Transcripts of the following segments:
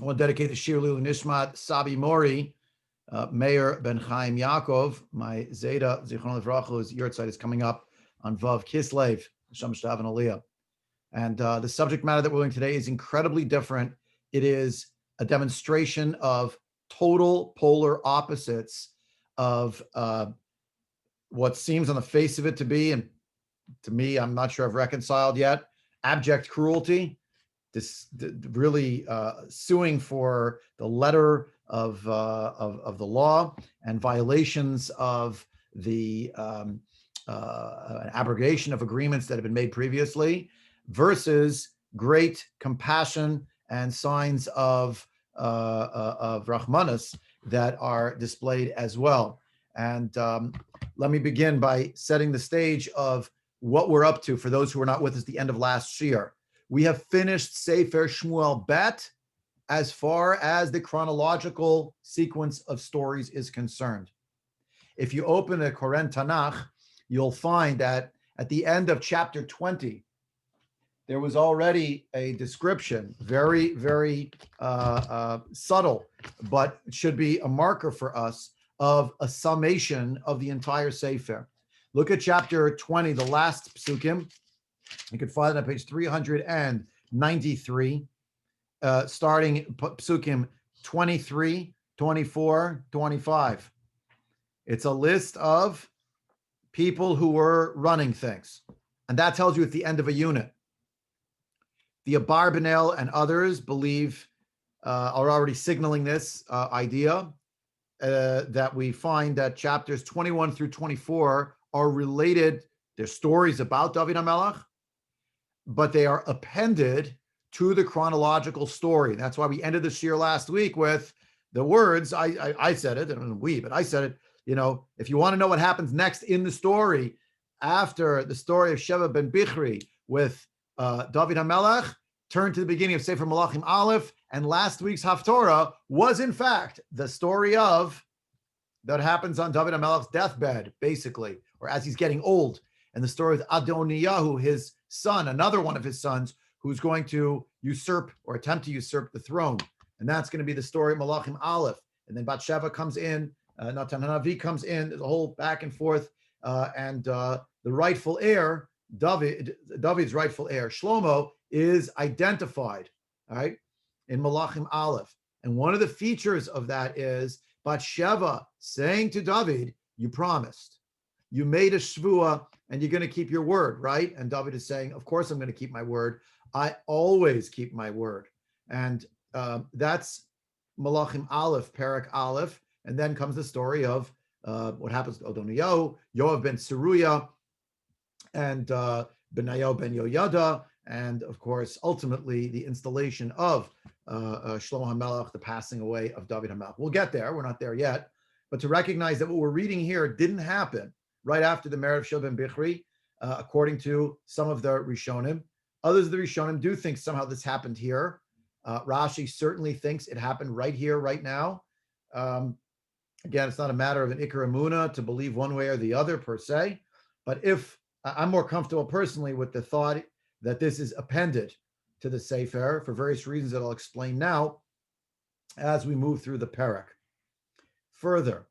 I want to dedicate the Shir Lilu Nishmat Sabi Mori, מאיר ben Chaim Ya'akov, my Zeta, Zichron Livracha, whose yurtzeit is coming up on Vav Kislev, Hashem Shtav and Aliyah. And the subject matter that we're doing today is incredibly different. It is a demonstration of total polar opposites of what seems on the face of it to be, and to me, I'm not sure I've reconciled yet, abject cruelty, really suing for the letter of the law and violations of the abrogation of agreements that have been made previously, versus great compassion and signs of Rahmanas that are displayed as well. And let me begin by setting the stage of what we're up to for those who were not with us at the end of last year. We have finished Sefer Shmuel Bet as far as the chronological sequence of stories is concerned. If you open the Koren Tanakh, you'll find that at the end of chapter 20, there was already a description, very, very subtle, but it should be a marker for us of a summation of the entire Sefer. Look at chapter 20, the last psukim. You can find it on page 393, starting psukim 23, 24, 25. It's a list of people who were running things. And that tells you it's the end of a unit. The Abarbanel and others believe, are already signaling this idea, that we find that chapters 21 through 24 are related. They're stories about David HaMelech, but they are appended to the chronological story. That's why we ended the shir last week with the words, I said it, and we, but I said it, if you want to know what happens next in the story, after the story of Sheva ben Bichri with David HaMelech, turn to the beginning of Sefer Malachim Aleph, and last week's Haftorah was in fact the story of that happens on David HaMelech's deathbed, basically, or as he's getting old, and the story of Adoniyahu, his son, another one of his sons, who's going to usurp or attempt to usurp the throne. And that's going to be the story of Malachim Aleph. And then Bathsheba comes in, Natan Hanavi comes in, there's a whole back and forth, and the rightful heir, David's rightful heir, Shlomo, is identified, all right, in Malachim Aleph. And one of the features of that is Bathsheba saying to David, you promised, you made a shvua, and you're going to keep your word, right? And David is saying, of course I'm going to keep my word. I always keep my word. And that's Malachim Aleph, Perek Aleph. And then comes the story of what happens to Adoniyahu, Yoav ben Tzeruya, and Benayahu ben Yoyada, and of course, ultimately, the installation of Shlomo HaMelech, the passing away of David HaMelech. We'll get there. We're not there yet. But to recognize that what we're reading here didn't happen right after the marriage of Sheva ben Bichri, according to some of the Rishonim. Others of the Rishonim do think somehow this happened here. Rashi certainly thinks it happened right here, right now. Again, it's not a matter of an Ikar Emunah to believe one way or the other per se. But if I'm more comfortable personally with the thought that this is appended to the Sefer for various reasons that I'll explain now as we move through the Perek. Further,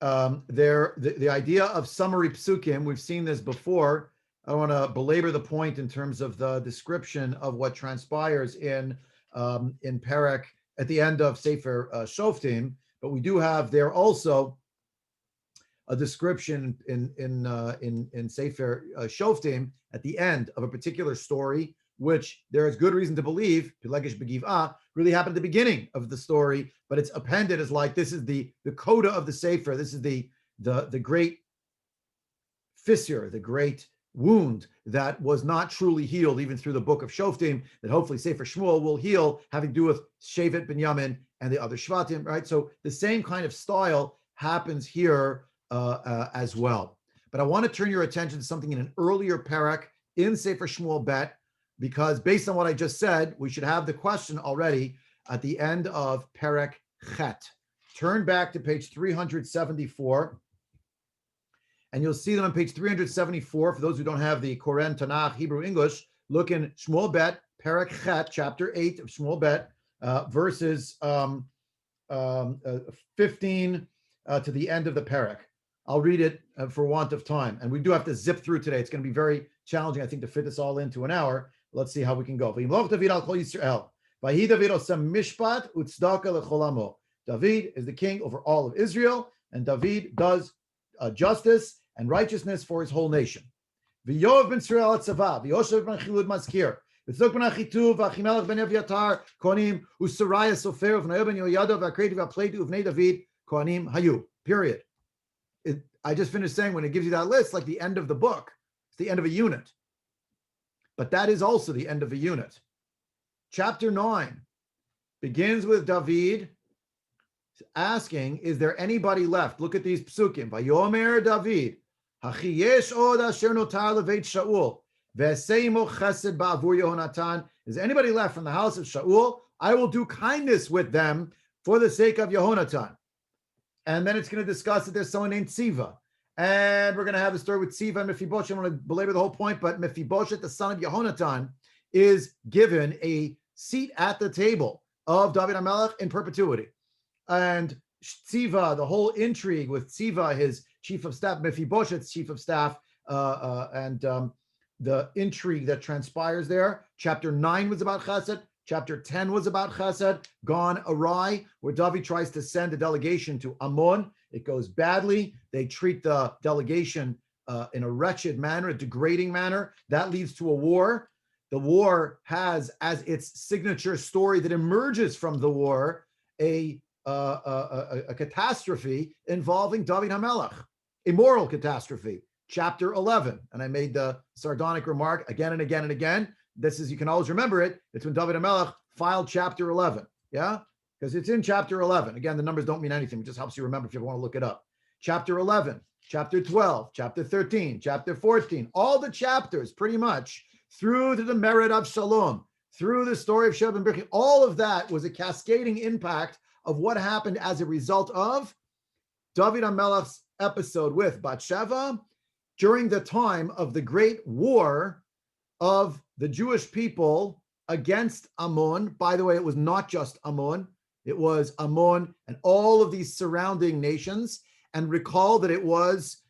the idea of summary psukim, we've seen this before. I don't want to belabor the point in terms of the description of what transpires in Perek at the end of Sefer Shoftim, but we do have there also a description in Sefer Shoftim at the end of a particular story, which there is good reason to believe, Pilegesh Begiv'ah, really happened at the beginning of the story, but it's appended as like this is the coda of the Sefer. This is the great fissure, the great wound that was not truly healed even through the book of Shoftim, that hopefully Sefer Shmuel will heal, having to do with Shevet Binyamin and the other Shvatim, right? So the same kind of style happens here as well. But I want to turn your attention to something in an earlier Perek in Sefer Shmuel Bet, because based on what I just said, we should have the question already at the end of Perek Chet. Turn back to page 374, and you'll see them on page 374. For those who don't have the Koren Tanakh Hebrew English, look in Shmuel Bet, Perek Chet, chapter 8 of Shmuel Bet, verses 15 to the end of the parak. I'll read it for want of time. And we do have to zip through today. It's going to be very challenging, I think, to fit this all into an hour. Let's see how we can go. David is the king over all of Israel, and David does justice and righteousness for his whole nation. V'yov ben Tzruel atzava, v'yoshev ben Chilud maskir, v'tzok ben Achituv, v'Achimelech ben Evyatar, kohanim, u'Saraya sofer, v'Nayo ben Yoyada, v'Akreti v'Apletu, v'Vnei David, kohanim hayu. Period. I just finished saying when it gives you that list, like the end of the book, it's the end of a unit. But that is also the end of a unit. Chapter 9 begins with David asking, is there anybody left? Look at these psukim. Vayomer David, hachi yesh od asher notar leveit Shaul, ve'seimo chesed ba'avur Yehonatan. Is anybody left from the house of Shaul? I will do kindness with them for the sake of Yehonatan. And then it's going to discuss that there's someone named Tziva. And we're going to have a story with Tziva and Mephibosheth. I don't want to belabor the whole point, but Mephibosheth, the son of Yehonatan, is given a seat at the table of David HaMelech in perpetuity. And Tziva, the whole intrigue with Tziva, his chief of staff, Mephibosheth's chief of staff, and the intrigue that transpires there. Chapter 9 was about Chesed. Chapter 10 was about Chesed, gone awry, where David tries to send a delegation to Ammon. It goes badly. They treat the delegation in a wretched manner, a degrading manner. That leads to a war. The war has as its signature story that emerges from the war a catastrophe involving David HaMelech, a moral catastrophe. Chapter 11, and I made the sardonic remark again and again and again. This is, you can always remember it. It's when David HaMelech filed chapter 11. Yeah? Because it's in chapter 11. Again, the numbers don't mean anything. It just helps you remember if you ever want to look it up. Chapter 11, chapter 12, chapter 13, chapter 14, all the chapters pretty much through to the merit of Shalom, through the story of Sheva and Birchi. All of that was a cascading impact of what happened as a result of David HaMelech's episode with Bathsheba during the time of the great war of the Jewish people against Ammon. By the way, it was not just Ammon. It was Ammon and all of these surrounding nations. And recall that it was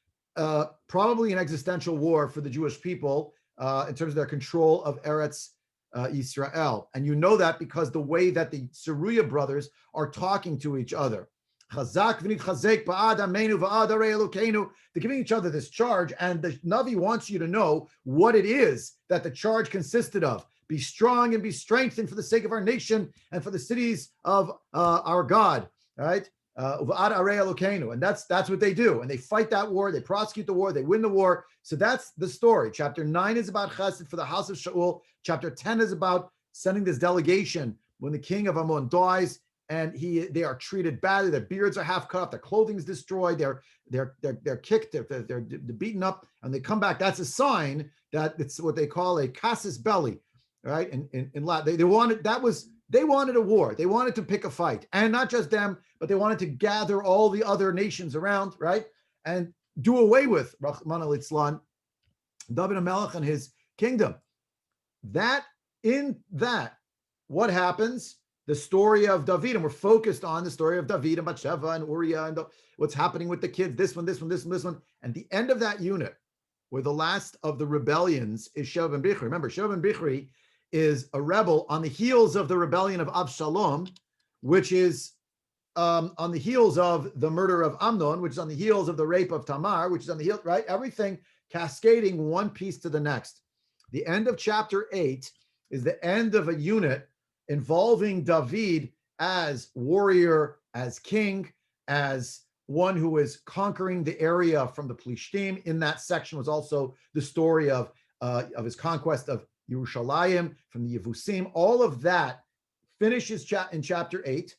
probably an existential war for the Jewish people in terms of their control of Eretz Yisrael. And you know that because the way that the Seruya brothers are talking to each other. They're giving each other this charge, and the Navi wants you to know what it is that the charge consisted of. Be strong and be strengthened for the sake of our nation and for the cities of our God. All right? And that's what they do. And they fight that war, they prosecute the war, they win the war. So that's the story. Chapter 9 is about Chesed for the house of Shaul. Chapter 10 is about sending this delegation when the king of Ammon dies, and they are treated badly. Their beards are half cut off, their clothing is destroyed, they're kicked, they're beaten up, and they come back. That's a sign that it's what they call a casus belli, right? In Latin, they wanted a war. They wanted to pick a fight, and not just them, but they wanted to gather all the other nations around, right, and do away with Rahman al-Itzlan, David HaMelech and his kingdom. What happens? The story of David, and we're focused on the story of David and Bathsheba and Uriah and what's happening with the kids, this one. And the end of that unit, where the last of the rebellions is Sheva ben Bichri. Remember, Sheva ben Bichri is a rebel on the heels of the rebellion of Avshalom, which is on the heels of the murder of Amnon, which is on the heels of the rape of Tamar, which is on the heel, right? Everything cascading one piece to the next. The end of chapter 8 is the end of a unit involving David as warrior, as king, as one who is conquering the area from the Plishtim. In that section was also the story of his conquest of Yerushalayim from the Yevusim. All of that finishes in chapter 8.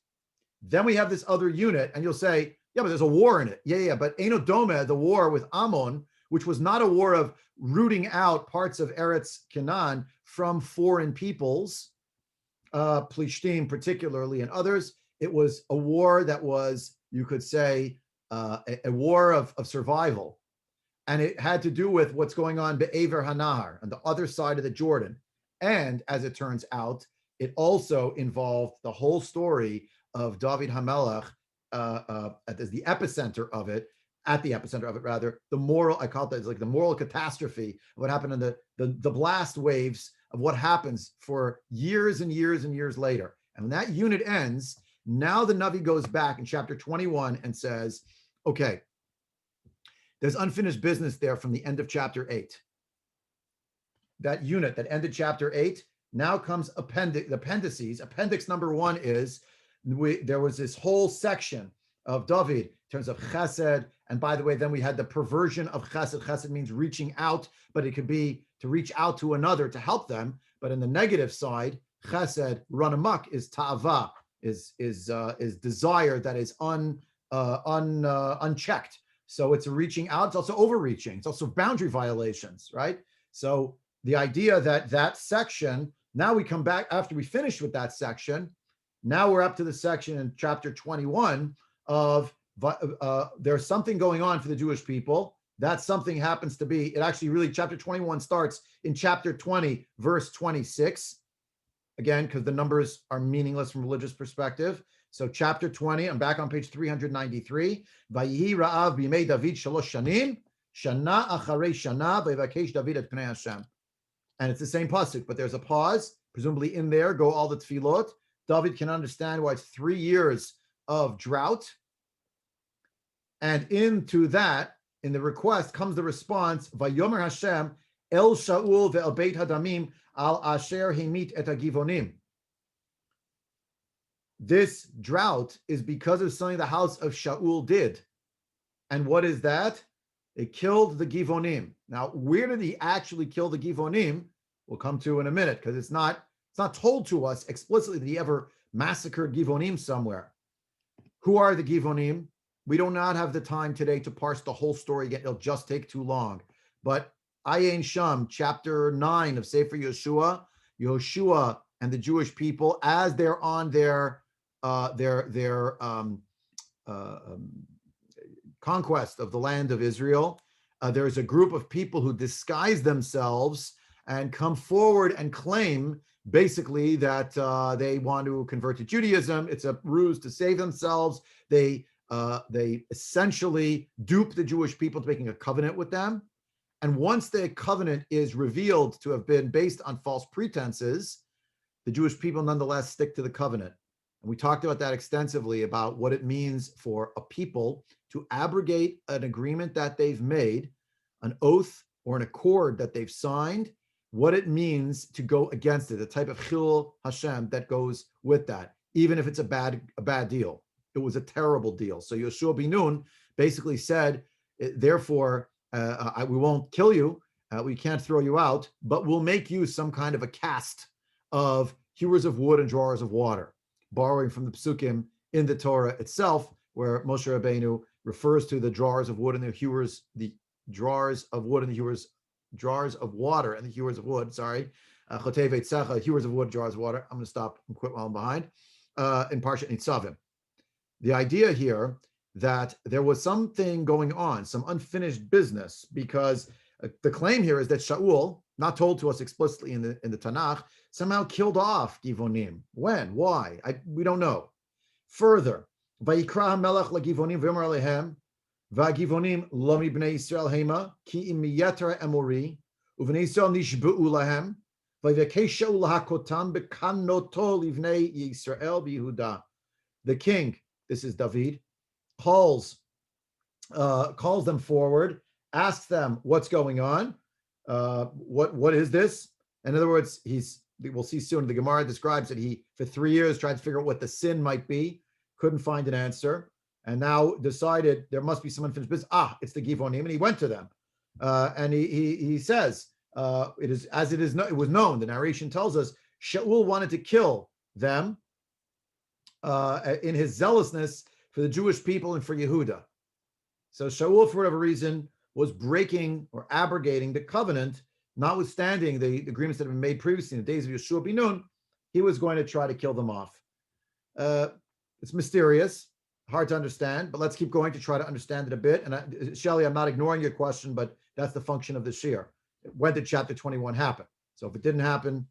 Then we have this other unit, and you'll say, yeah, but there's a war in it. Yeah, but Eino Doma, the war with Ammon, which was not a war of rooting out parts of Eretz Canaan from foreign peoples, Plishtim particularly, and others. It was a war that was, you could say, a war of survival. And it had to do with what's going on Be'ever Hanahar, on the other side of the Jordan. And as it turns out, it also involved the whole story of David HaMelech at the epicenter of it, the moral, I call it like the moral catastrophe of what happened in the blast waves of what happens for years and years and years later. And when that unit ends, now the Navi goes back in chapter 21 and says, okay, there's unfinished business there from the end of chapter 8. That unit that ended chapter 8, now comes appendices. Appendix number 1 is, there was this whole section of David in terms of chesed. And by the way, then we had the perversion of chesed. Chesed means reaching out, but it could be to reach out to another to help them. But in the negative side, chesed, run amok, is ta'ava, is desire that is unchecked. So it's a reaching out. It's also overreaching. It's also boundary violations, right? So the idea that section, now we come back after we finish with that section. Now we're up to the section in chapter 21 of there's something going on for the Jewish people. That something happens to be, it actually really, chapter 21 starts in chapter 20, verse 26. Again, because the numbers are meaningless from a religious perspective. So chapter 20, I'm back on page 393. Vayihi ra'av b'yimei David shalosh shanim, shana acharei shana, v'yivakesh David et pnei Hashem. And it's the same pasuk, but there's a pause. Presumably in there go all the tefillot. David can understand why it's 3 years of drought. And into that, in the request, comes the response, Vayomer Hashem, El Shaul ve'el Beit Hadamim, al asher himit et hagivonim. This drought is because of something the house of Shaul did. And what is that? It killed the Givonim. Now, where did he actually kill the Givonim? We'll come to in a minute, because it's not told to us explicitly that he ever massacred Givonim somewhere. Who are the Givonim? We do not have the time today to parse the whole story yet. It'll just take too long. But Ayin Sham, chapter 9 of Sefer Yeshua, Yoshua and the Jewish people, as they're on their conquest of the land of Israel, there's a group of people who disguise themselves and come forward and claim basically that they want to convert to Judaism. It's a ruse to save themselves. They essentially dupe the Jewish people to making a covenant with them. And once the covenant is revealed to have been based on false pretenses, the Jewish people nonetheless stick to the covenant. And we talked about that extensively, about what it means for a people to abrogate an agreement that they've made, an oath or an accord that they've signed, what it means to go against it, the type of chil Hashem that goes with that, even if it's a bad deal. It was a terrible deal. So Yoshua bin Nun basically said, therefore, we won't kill you, we can't throw you out, but we'll make you some kind of a cast of hewers of wood and drawers of water, borrowing from the psukim in the Torah itself, where Moshe Rabbeinu refers to the drawers of wood and the drawers of water and the hewers of wood, hewers of wood, drawers of water. I'm going to stop and quit while I'm behind. In Parshat Nitzavim. The idea here that there was something going on, some unfinished business, because the claim here is that Shaul, not told to us explicitly in the Tanakh, somehow killed off Givonim. When? Why? We don't know. Further, Vayikra HaMelech LaGivonim v'yomer alehem v'Givonim lo mibnei Yisrael hema ki im miyeter emori u'vnei Yisrael nishba'u lahem v'yvekesh Shaul lahakotam b'kanoto livnei Yisrael b'Yehuda. The king, this is David, calls them forward, asks them what's going on. What is this? In other words, we'll see soon, the Gemara describes that he, for 3 years, tried to figure out what the sin might be, couldn't find an answer, and now decided there must be some unfinished business. It's the Givonim, and he went to them. And he says, it was known, the narration tells us, Shaul wanted to kill them in his zealousness for the Jewish people and for Yehuda. So Shaul, for whatever reason, was breaking or abrogating the covenant, notwithstanding the agreements that had been made previously in the days of Yoshua bin Nun. He was going to try to kill them off. It's mysterious, hard to understand, but let's keep going to try to understand it a bit. And Shelley, I'm not ignoring your question, but that's the function of the shir. When did chapter 21 happen? So if it didn't happen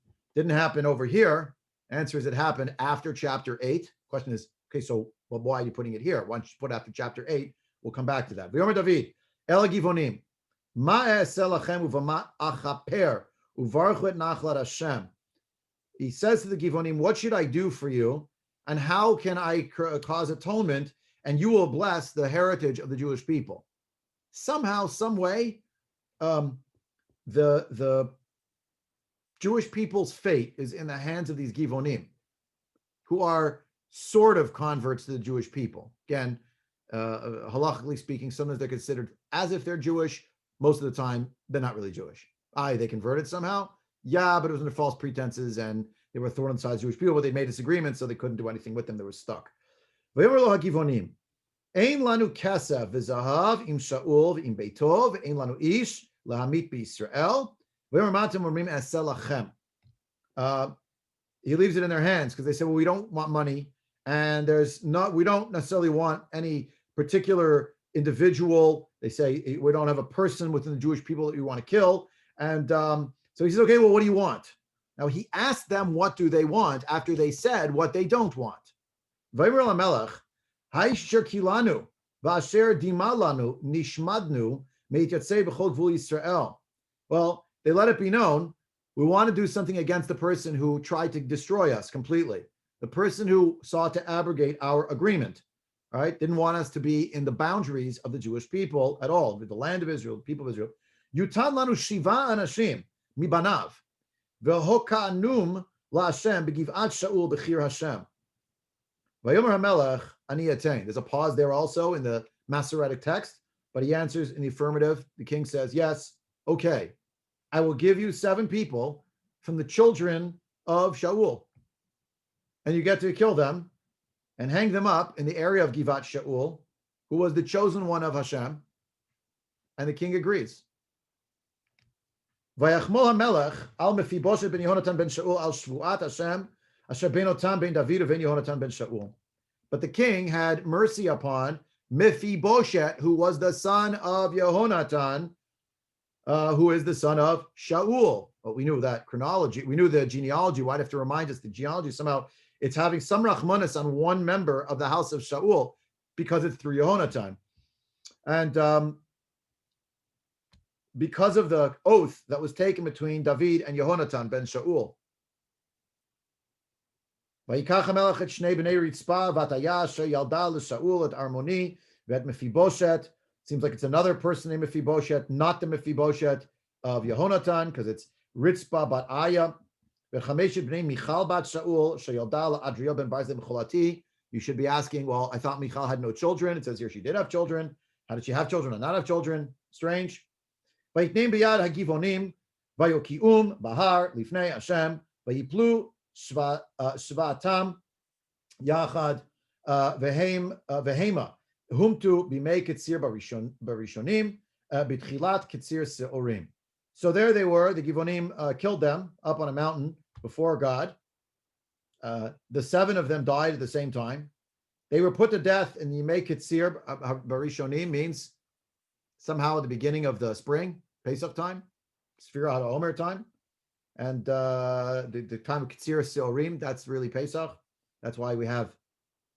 over here, Answer is it happened after chapter 8. Question is, okay, so well, why are you putting it here? Why don't you put it after chapter 8? We'll come back to that. V'yomer David, El Givonim, Ma e'aseh lachem uvama achaper uvarchu et nachlat Hashem. He says to the Givonim, what should I do for you? And how can I cause atonement? And you will bless the heritage of the Jewish people. Somehow, some way, the Jewish people's fate is in the hands of these Givonim, who are sort of converts to the Jewish people. Again, halachically speaking, sometimes they're considered as if they're Jewish. Most of the time, they're not really Jewish. They converted somehow. Yeah, but it was under false pretenses, and they were thorn in the side of Jewish people, but they made disagreements, so they couldn't do anything with them. They were stuck. Ein lanu kesef v'zahav im Shaul v'im beitov ein lanu ish lahamit b'Yisrael v'yomratim omrim eseh lachem. He leaves it in their hands because they say, well, we don't want money, and we don't necessarily want any particular individual. They say we don't have a person within the Jewish people that we want to kill. And so he says, okay, well, what do you want? Now he asked them what do they want after they said what they don't want. Vaymer lamelech, haisher kilanu v'asher dimalanu nishmadnu meityatzei b'chol gvul Yisrael. Well, they let it be known, we want to do something against the person who tried to destroy us completely. The person who sought to abrogate our agreement, right? Didn't want us to be in the boundaries of the Jewish people at all, the land of Israel, the people of Israel. Yutan lanu shiva anashim mibanav v'hokanum la'Hashem b'giv'at Shaul b'chir Hashem. Vayomer HaMelech ani yatein. There's a pause there also in the Masoretic text, but he answers in the affirmative. The king says, yes, okay, I will give you 7 people from the children of Shaul, and you get to kill them and hang them up in the area of Givat Shaul, who was the chosen one of Hashem, and the king agrees. Vayachmol HaMelech al Mephibosheth ben Yehonatan ben Shaul al Shvuat Hashem asher beinotam ben David ben Yehonatan ben Shaul. But the king had mercy upon Mephibosheth, who was the son of Yehonatan, who is the son of Shaul. Well, we knew that chronology. We knew the genealogy. Why'd have to remind us the genealogy? Somehow it's having some rachmanis on one member of the house of Shaul because it's through Yehonatan. And because of the oath that was taken between David and Yehonatan ben Shaul. Vayikach HaMelech et shnei b'nei Ritzpah v'ataya asher yalda l'Shaul et Armoni v'et Mephibosheth. Seems like it's another person named Mephibosheth, not the Mephibosheth of Yehonatan, because it's Ritzpah bat Aya. V'chameshet b'nei Michal bat Shaul sheyalda l'Adriel ben Barzeh b'cholati. You should be asking, well, I thought Michal had no children. It says here she did have children. How did she have children or not have children? Strange. Vayitneim b'yad hagivonim vayokium bahar lifnei Hashem vayiplu shvatam yachad vehema humtu bimei ketzir barishonim bitchilat ketzir seorim. So there they were. The Givonim killed them up on a mountain before God. The 7 of them died at the same time. They were put to death in Yimei Ketzir Barishonim, means somehow at the beginning of the spring, Pesach time, Sfira HaOmer time. And the time of Ketzir Seorim, that's really Pesach. That's why we have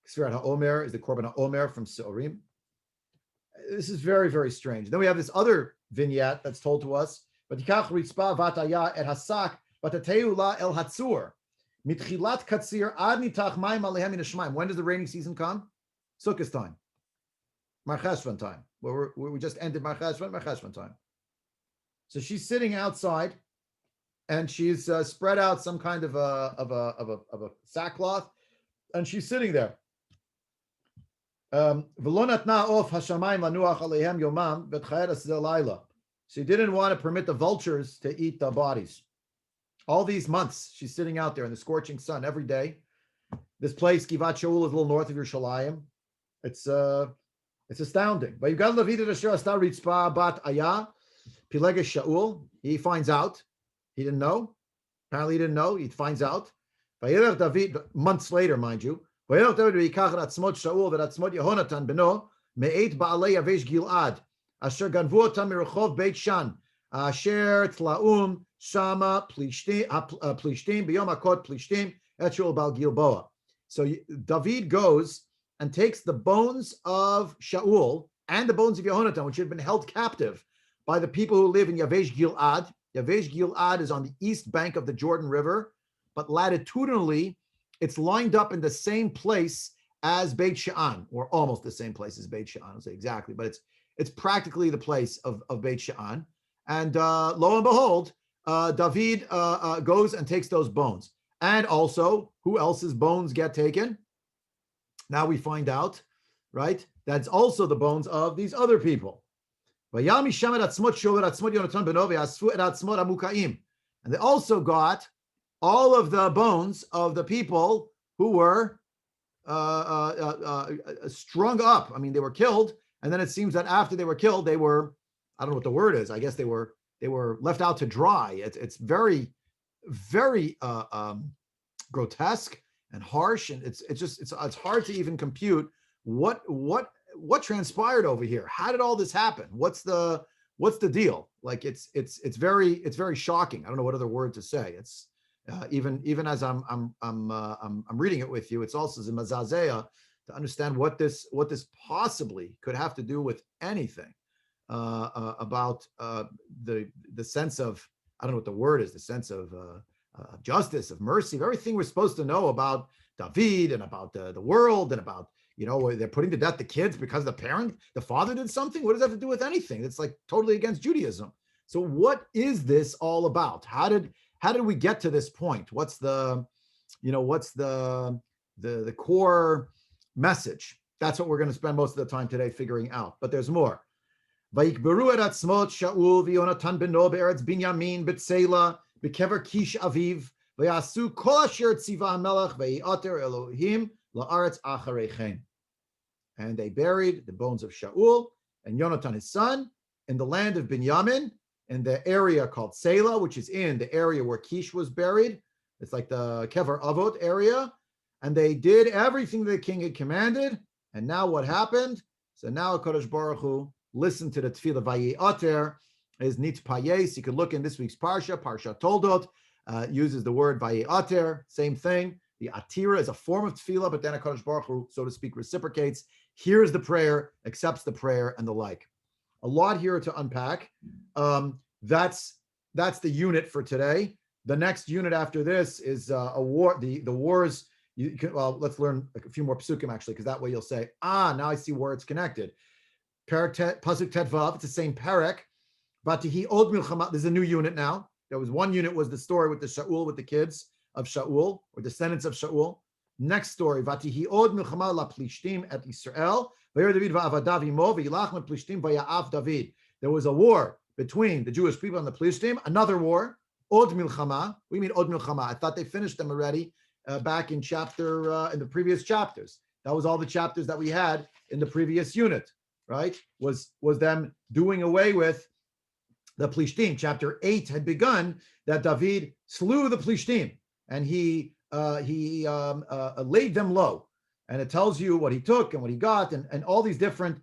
Sfira HaOmer is the Korban HaOmer from Seorim. This is very, very strange. Then we have this other vignette that's told to us, V'tikach ritzpa v'ataya et hasak v'tateu la el hatzur. Mitchilat katsir ad nitach mayim alehem min hashmayim. When does the rainy season come? Sukkot time. Mar Cheshvan time. We just ended Mar Cheshvan time. So she's sitting outside, and she's spread out some kind of a sackcloth, and she's sitting there. V'lo natna of hashamayim lanuach alehem yomam v'tchayer aseh laila. She didn't want to permit the vultures to eat the bodies. All these months, she's sitting out there in the scorching sun every day. This place, Givat Shaul, is a little north of Yerushalayim. It's astounding. But you've got Levited Asher Asta Ritzpah Bat Aya, Pileges Shaul. He finds out. He didn't know. Apparently he didn't know. He finds out. Vayelech David, months later, mind you. Vayelech David v'yikach atzmot Shaul v'atzmot Yehonatan beno me'et ba'alei Yavesh Gilad asher ganvu otam mirachov Beit Shan asher tlaum Shama Plishtim b'yom hakot Plishtim Etrol Bal Gilboa. So David goes and takes the bones of Shaul and the bones of Yehonatan, which had been held captive by the people who live in Yavesh Gilad. Yavesh Gilad is on the east bank of the Jordan River, but latitudinally, it's lined up in the same place as Beit She'an, or almost the same place as Beit She'an. I'll say exactly, but it's practically the place of Beit She'an. And lo and behold, David goes and takes those bones. And also, who else's bones get taken? Now we find out, right? That's also the bones of these other people. And they also got all of the bones of the people who were strung up. I mean, they were killed, and then it seems that after they were killed, they were, I don't know what the word is. I guess they were left out to dry. It's very, very grotesque and harsh, and it's hard to even compute what transpired over here. How did all this happen? What's the deal? Like it's very shocking. I don't know what other word to say. It's even as I'm reading it with you, it's also zimazazea to understand what this possibly could have to do with anything about the sense of, I don't know what the word is, the sense of justice, of mercy, of everything we're supposed to know about David and about the world and about, they're putting to death the kids because the father did something. What does that have to do with anything? It's like totally against Judaism. So what is this all about? How did we get to this point? What's the core message? That's what we're going to spend most of the time today figuring out. But there's more. Vayikberu et atzmot Shaul v'Yonatan beno be'eretz Binyamin b'Tseila b'kever Kish aviv v'yasu kol asher tziva hamelech v'yi'ater Elohim la'aretz achareichem. And they buried the bones of Shaul and Yonatan his son in the land of Binyamin, in the area called Selah, which is in the area where Kish was buried. It's like the Kever Avot area. And they did everything the king had commanded. And now what happened? So now HaKadosh Baruch Hu listened to the tefillah Vayi'ater, is nitpayes. You could look in this week's Parsha Toldot, uses the word Vayi'ater, same thing. The Atira is a form of tefillah, but then HaKadosh Baruch Hu, so to speak, reciprocates, hears the prayer, accepts the prayer, and the like. A lot here to unpack. That's the unit for today. The next unit after this is a war. The wars. Let's learn a few more psukim actually, because that way you'll say, now I see where it's connected. Pasuk Tetvav. It's the same parak. Vatihi od milchama. There's a new unit now. There was one unit was the story with the Shaul, with the kids of Shaul or descendants of Shaul. Next story. Vatihi od milchama la plishtim et Israel. There was a war between the Jewish people and the Plishtim. Another war, Od Milchama. We mean Od Milchama. I thought they finished them already back in in the previous chapters. That was all the chapters that we had in the previous unit, right? Was them doing away with the Plishtim. Chapter 8 had begun that David slew the Plishtim and he laid them low. And it tells you what he took and what he got and all these different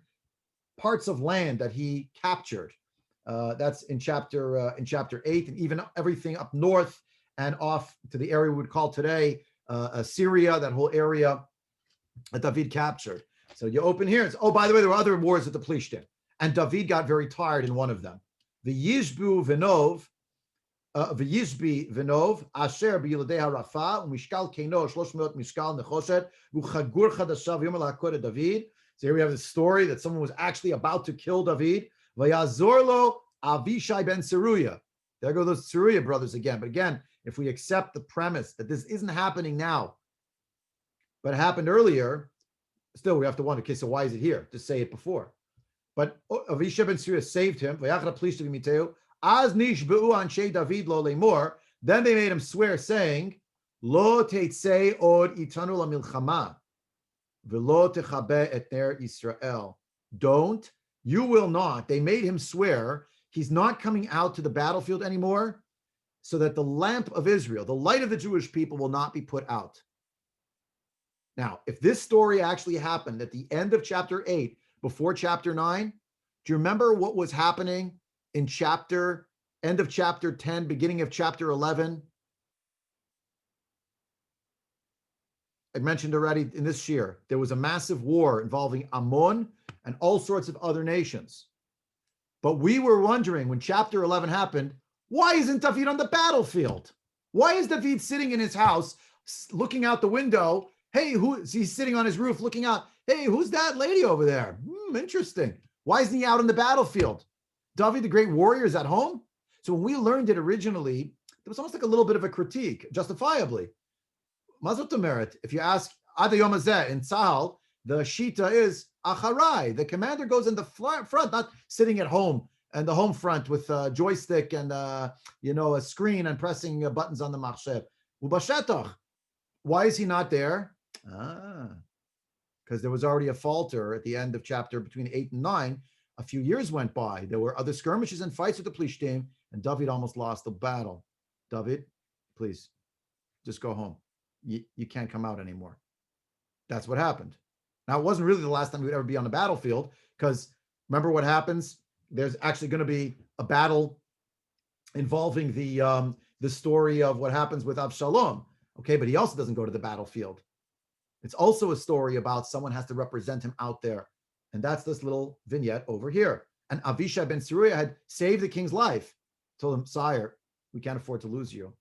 parts of land that he captured. That's in chapter 8, and even everything up north and off to the area we would call today Syria, that whole area that David captured. So you open here, it's, by the way, there were other wars with the Plishtim, and David got very tired in one of them. The Yishbu Vinov, Asher B'Yiladei HaRafa, Mishkal Keino, 300 Mishkal Nechoshet, Uchagur Chadashav Yom HaKod David. So here we have the story that someone was actually about to kill David. Vayazorlo Avishai ben Seruya. There go those Seruya brothers again. But again, if we accept the premise that this isn't happening now, but it happened earlier, still we have to wonder, okay, so why is it here? Just say it before. But Avishai ben Seruya saved him. Az nishbeu anshe David lo lemor. Then they made him swear, saying, Lo teitzei od itanu la milchama, v'lo techabe et ner Israel. Don't, you will not. They made him swear he's not coming out to the battlefield anymore, so that the lamp of Israel, the light of the Jewish people, will not be put out. Now, if this story actually happened at the end of chapter 8, before chapter 9, do you remember what was happening in end of chapter 10, beginning of chapter 11? I mentioned already in this year, there was a massive war involving Ammon and all sorts of other nations. But we were wondering when chapter 11 happened, why isn't David on the battlefield? Why is David sitting in his house, looking out the window? Hey, he's sitting on his roof looking out. Hey, who's that lady over there? Interesting. Why isn't he out on the battlefield? David, the great warrior, is at home. So when we learned it originally, there was almost like a little bit of a critique, justifiably. Mazot Merit, if you ask Ad Yom Hazeh in Tzahal, the Shita is Acharai. The commander goes in the front, not sitting at home and the home front with a joystick and a screen and pressing buttons on the machsheb. Ubashetach. Why is he not there? Because there was already a falter at the end of chapter between 8 and 9. A few years went by. There were other skirmishes and fights with the Plishtim, and David almost lost the battle. David, please, just go home. You can't come out anymore. That's what happened. Now, it wasn't really the last time we'd ever be on the battlefield, because remember what happens? There's actually going to be a battle involving the story of what happens with Avshalom. Okay, but he also doesn't go to the battlefield. It's also a story about someone has to represent him out there. And that's this little vignette over here. And Avishai ben Seruya had saved the king's life. Told him, sire, we can't afford to lose you.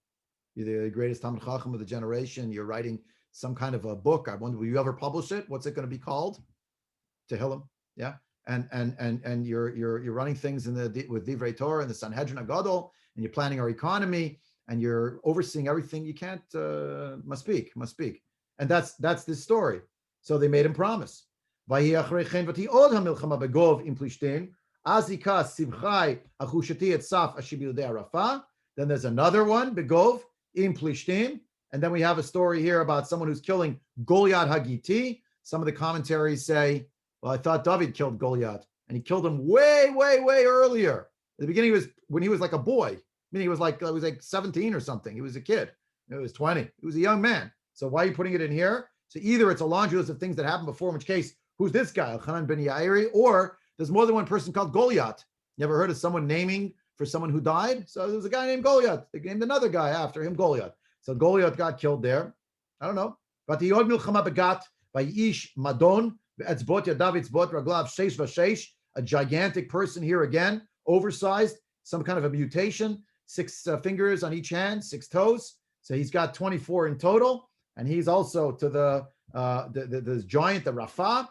You're the greatest Talmid Chacham of the generation. You're writing some kind of a book. I wonder, will you ever publish it? What's it going to be called? Tehillim, yeah. And you're running things with Divrei Torah and the Sanhedrin Agadol, and you're planning our economy, and you're overseeing everything. You can't must speak. And that's this story. So they made him promise. Then there's another one, Begov, im Plishtim. And then we have a story here about someone who's killing Goliath Hagiti. Some of the commentaries say, well, I thought David killed Goliath, and he killed him way, way, way earlier. At the beginning, when he was like a boy. I mean, he was like 17 or something. He was a kid. It was 20. He was a young man. So why are you putting it in here? So either it's a laundry list of things that happened before, in which case, who's this guy, Elchanan ben Yairi? Or there's more than one person called Goliath. You ever heard of someone naming for someone who died? So there was a guy named Goliath. They named another guy after him, Goliath. So Goliath got killed there. I don't know. But the Yod Milchama begat by Ish Madon, Etzbot Yadav Etzbot Raglav Sheish Vashesh, a gigantic person here again, oversized, some kind of a mutation, 6 fingers on each hand, 6 toes. So he's got 24 in total. And he's also to the giant, the Rapha,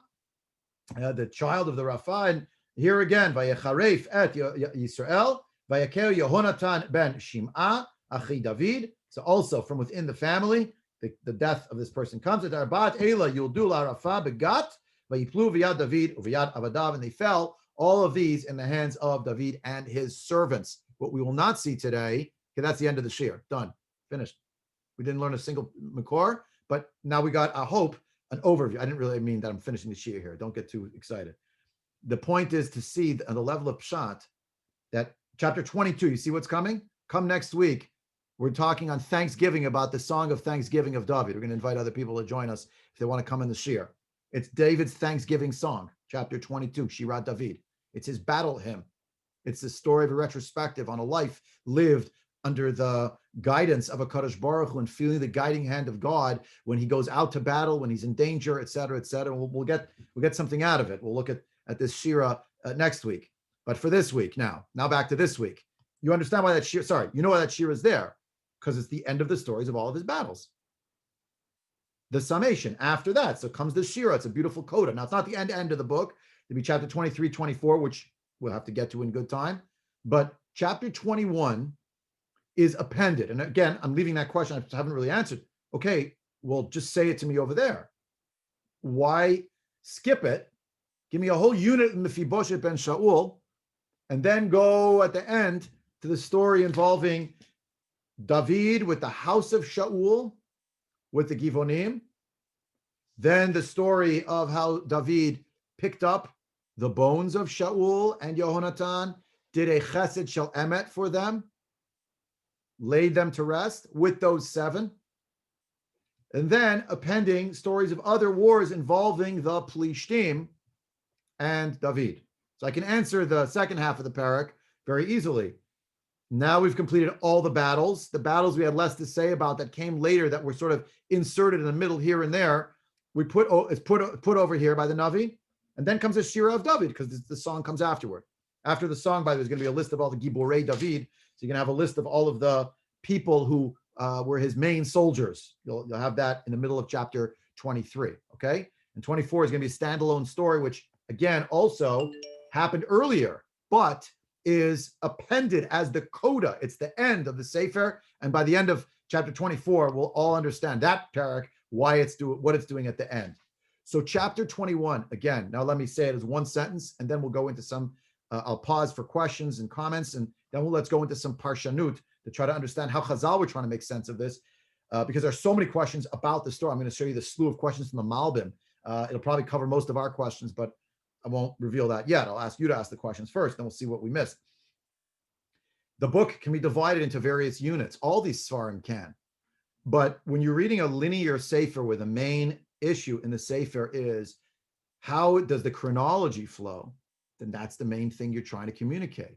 the child of the Rapha. And here again, Vayecharef et Yisrael, Vayekel Yehonatan ben Shim'a, Achi David. So also from within the family, the death of this person comes. At Arbat Ela Yuldul Rapha begat, Vayiplu v'yad David v'yad Avadav, and they fell, all of these in the hands of David and his servants. What we will not see today, okay, that's the end of the shir. Done. Finished. We didn't learn a single Makor, but now we got, I hope, an overview. I didn't really mean that I'm finishing the shir here. Don't get too excited. The point is to see on the level of Pshat that chapter 22, you see what's coming? Come next week. We're talking on Thanksgiving about the song of Thanksgiving of David. We're going to invite other people to join us if they want to come in the shir. It's David's Thanksgiving song, chapter 22, Shirat David. It's his battle hymn. It's the story of a retrospective on a life lived under the guidance of a Kadosh Baruch Hu and feeling the guiding hand of God when he goes out to battle, when he's in danger, et cetera, et cetera. We'll get something out of it. We'll look at this shira next week. But for this week, now back to this week. You understand why that shira, you know why that shira is there, because it's the end of the stories of all of his battles. The summation after that. So comes the shira. It's a beautiful coda. Now, it's not the end of the book. It'll be chapter 23, 24, which we'll have to get to in good time. But chapter 21 is appended. And again, I'm leaving that question. I haven't really answered. Okay, well, just say it to me over there. Why skip it? Give me a whole unit in the Mephibosheth ben Shaul, and then go at the end to the story involving David with the house of Shaul, with the Givonim. Then the story of how David picked up the bones of Shaul and Yehonatan, did a chesed shel emet for them, laid them to rest with those 7. And then appending stories of other wars involving the Plishtim and David. So I can answer the second half of the parak very easily. Now we've completed all the battles. The battles we had less to say about that came later that were sort of inserted in the middle here and there. It's put over here by the Navi, and then comes the Shira of David because the song comes afterward. After the song, by the way, there's going to be a list of all the Giborei David. So you're going to have a list of all of the people who were his main soldiers. You'll have that in the middle of chapter 23. Okay, and 24 is going to be a standalone story, which again also happened earlier, but is appended as the coda. It's the end of the Sefer, and by the end of chapter 24, we'll all understand that parak, what it's doing at the end. So chapter 21, again, now let me say it as one sentence, and then we'll go into some, I'll pause for questions and comments, and then let's go into some parshanut to try to understand how Chazal were trying to make sense of this, because there's so many questions about the story. I'm going to show you the slew of questions from the Malbim. It'll probably cover most of our questions, but I won't reveal that yet. I'll ask you to ask the questions first, then we'll see what we missed. The book can be divided into various units. All these Sfarim can. But when you're reading a linear Sefer where the main issue in the Sefer is how does the chronology flow, then that's the main thing you're trying to communicate.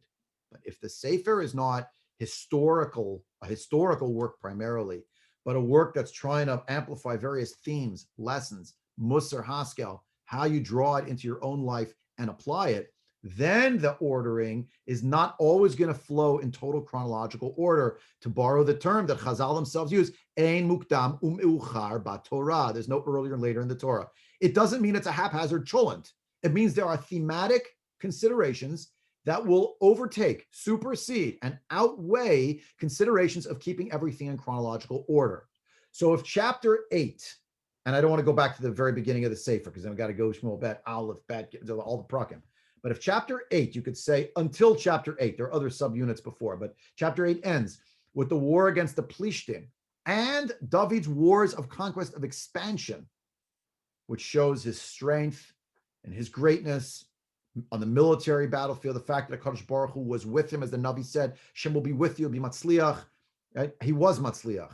But if the Sefer is not a historical work primarily, but a work that's trying to amplify various themes, lessons, Musar Haskel, how you draw it into your own life and apply it, then the ordering is not always going to flow in total chronological order. To borrow the term that Chazal themselves use, ein mukdam umeuchar b'Torah. There's no earlier and later in the Torah. It doesn't mean it's a haphazard cholent. It means there are thematic considerations that will overtake, supersede, and outweigh considerations of keeping everything in chronological order. So if chapter 8, and I don't want to go back to the very beginning of the Sefer because then we've got to go Shmuel Bet, Aleph, Bet, all the prakim. But if chapter 8, you could say until chapter 8, there are other subunits before, but chapter 8 ends with the war against the Plishtim and David's wars of conquest of expansion, which shows his strength and his greatness on the military battlefield, the fact that HaKadosh Baruch Hu was with him, as the Navi said, Shem will be with you, be Matzliach. Right? He was Matzliach.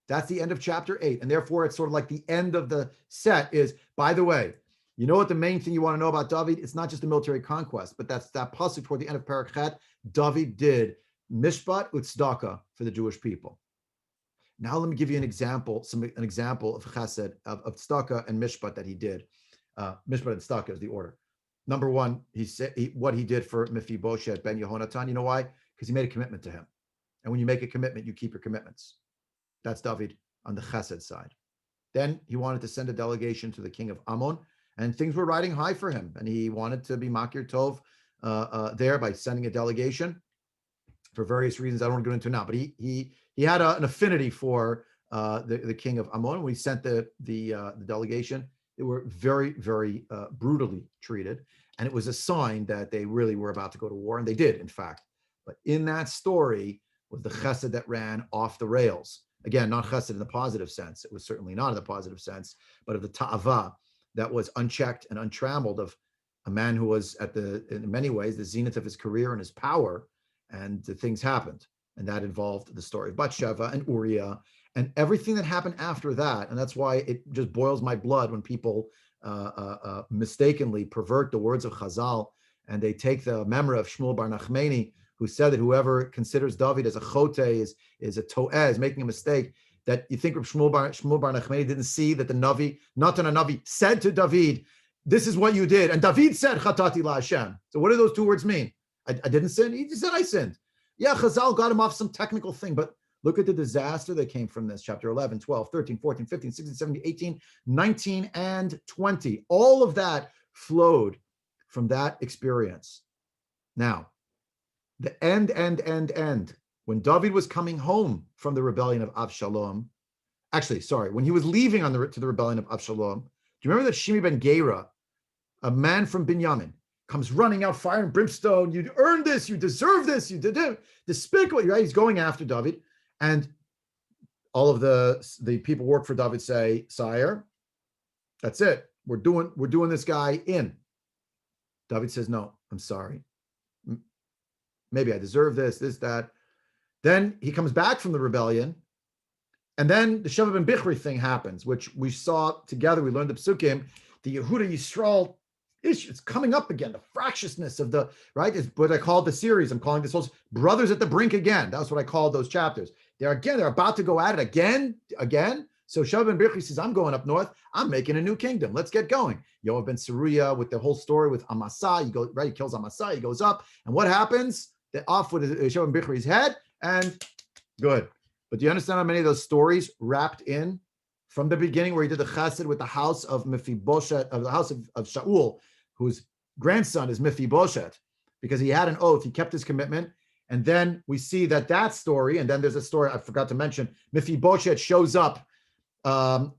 That's the end of chapter 8. And therefore, it's sort of like the end of the set is, by the way, you know what the main thing you want to know about David? It's not just a military conquest, but that's that pasuk toward the end of Parak Chet. David did mishpat u'tzedakah for the Jewish people. Now let me give you an example of chesed, of tzedakah and mishpat that he did. Mishpat and tzedakah is the order. Number one, he said what he did for Mephibosheth ben Yehonatan. You know why? Because he made a commitment to him. And when you make a commitment, you keep your commitments. That's David on the chesed side. Then he wanted to send a delegation to the king of Ammon, and things were riding high for him. And he wanted to be Makir Tov there by sending a delegation for various reasons I don't want to go into now. But he had an affinity for the king of Ammon. When he sent the delegation, they were very, very brutally treated. And it was a sign that they really were about to go to war. And they did, in fact. But in that story was the chesed that ran off the rails. Again, not chesed in the positive sense. It was certainly not in the positive sense, but of the ta'ava that was unchecked and untrammeled of a man who was in many ways, the zenith of his career and his power, and the things happened. And that involved the story of Bathsheba and Uriah and everything that happened after that. And that's why it just boils my blood when people mistakenly pervert the words of Chazal and they take the memory of Shmuel Bar Nachmani, who said that whoever considers David as a chote is a to'eh, is making a mistake, that you think Shmuel Bar Nachmani didn't see that the Navi, Natan Navi, said to David, this is what you did. And David said, Chatati la Hashem. So what do those two words mean? I didn't sin. He said I sinned. Yeah, Chazal got him off some technical thing, but look at the disaster that came from this. Chapter 11, 12, 13, 14, 15, 16, 17, 18, 19, and 20. All of that flowed from that experience. Now, the end. When David was coming home from the rebellion of Avshalom, when he was leaving to the rebellion of Avshalom, do you remember that Shimi ben Gera, a man from Binyamin, comes running out, fire and brimstone, you earned this, you deserve this, you did it, despicable, right? He's going after David, and all of the people who work for David say, sire, that's it, we're doing this guy in. David says, no, I'm sorry. Maybe I deserve this, that. Then he comes back from the rebellion, and then the Sheva ben Bichri thing happens, which we saw together. We learned the Psukim, the Yehuda Yisrael issue. It's coming up again. The fractiousness of the, right? It's what I called the series. I'm calling this whole Brothers at the Brink again. That's what I called those chapters. They're about to go at it again. So Sheva ben Bichri says, I'm going up north. I'm making a new kingdom. Let's get going. Yoav ben Saruya with the whole story with Amasa. He goes, right? He kills Amasa. He goes up. And what happens? They're off with Sheva ben Bichri's head, and good. But do you understand how many of those stories wrapped in from the beginning, where he did the chesed with the house of Mephibosheth, of the house of Shaul, whose grandson is Mephibosheth, because he had an oath, he kept his commitment. And then we see that story, and then there's a story I forgot to mention. Mephibosheth shows up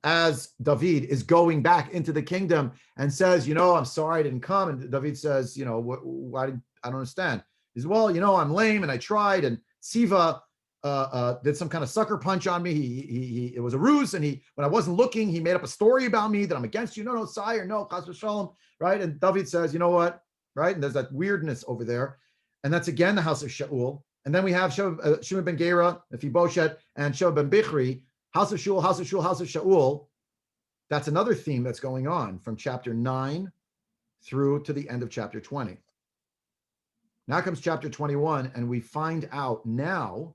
as David is going back into the kingdom and says, I'm sorry I didn't come. And David says, why I don't understand. He says, well, I'm lame and I tried, and Siva did some kind of sucker punch on me. He it was a ruse, and when I wasn't looking, he made up a story about me that I'm against you. No, sire, no, chas v'shalom, right? And David says, you know what, right? And there's that weirdness over there, and that's again the house of Shaul. And then we have Shimon ben Gera, Mephibosheth, and Sheva ben Bichri, house of Shaul, house of Shaul, house of Shaul. That's another theme that's going on from chapter 9 through to the end of chapter 20. Now comes chapter 21, and we find out now,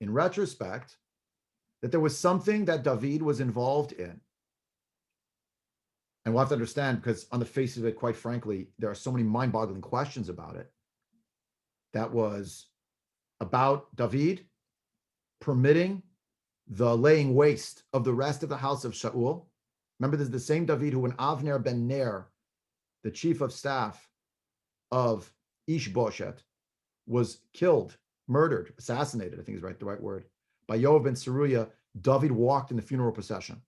in retrospect, that there was something that David was involved in. And we'll have to understand, because on the face of it, quite frankly, there are so many mind-boggling questions about it. That was about David permitting the laying waste of the rest of the house of Shaul. Remember, this is the same David who, when Avner ben Ner, the chief of staff of Ishbosheth, was killed, murdered, assassinated, I think is the right word, by Yoav ben Saruya, David walked in the funeral procession.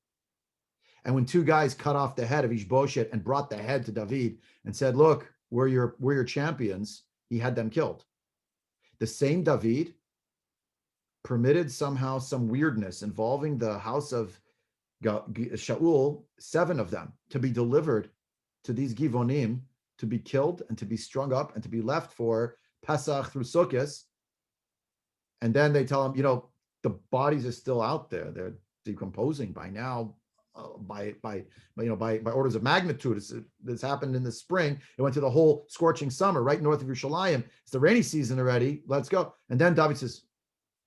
And when two guys cut off the head of Ishbosheth and brought the head to David and said, look, we're your champions, he had them killed. The same David permitted somehow some weirdness involving the house of Shaul, 7 of them, to be delivered to these Givonim, to be killed and to be strung up and to be left for Pesach through Sukkot. And then they tell him, the bodies are still out there. They're decomposing by now, by orders of magnitude. This happened in the spring. It went to the whole scorching summer right north of Yerushalayim. It's the rainy season already. Let's go. And then David says,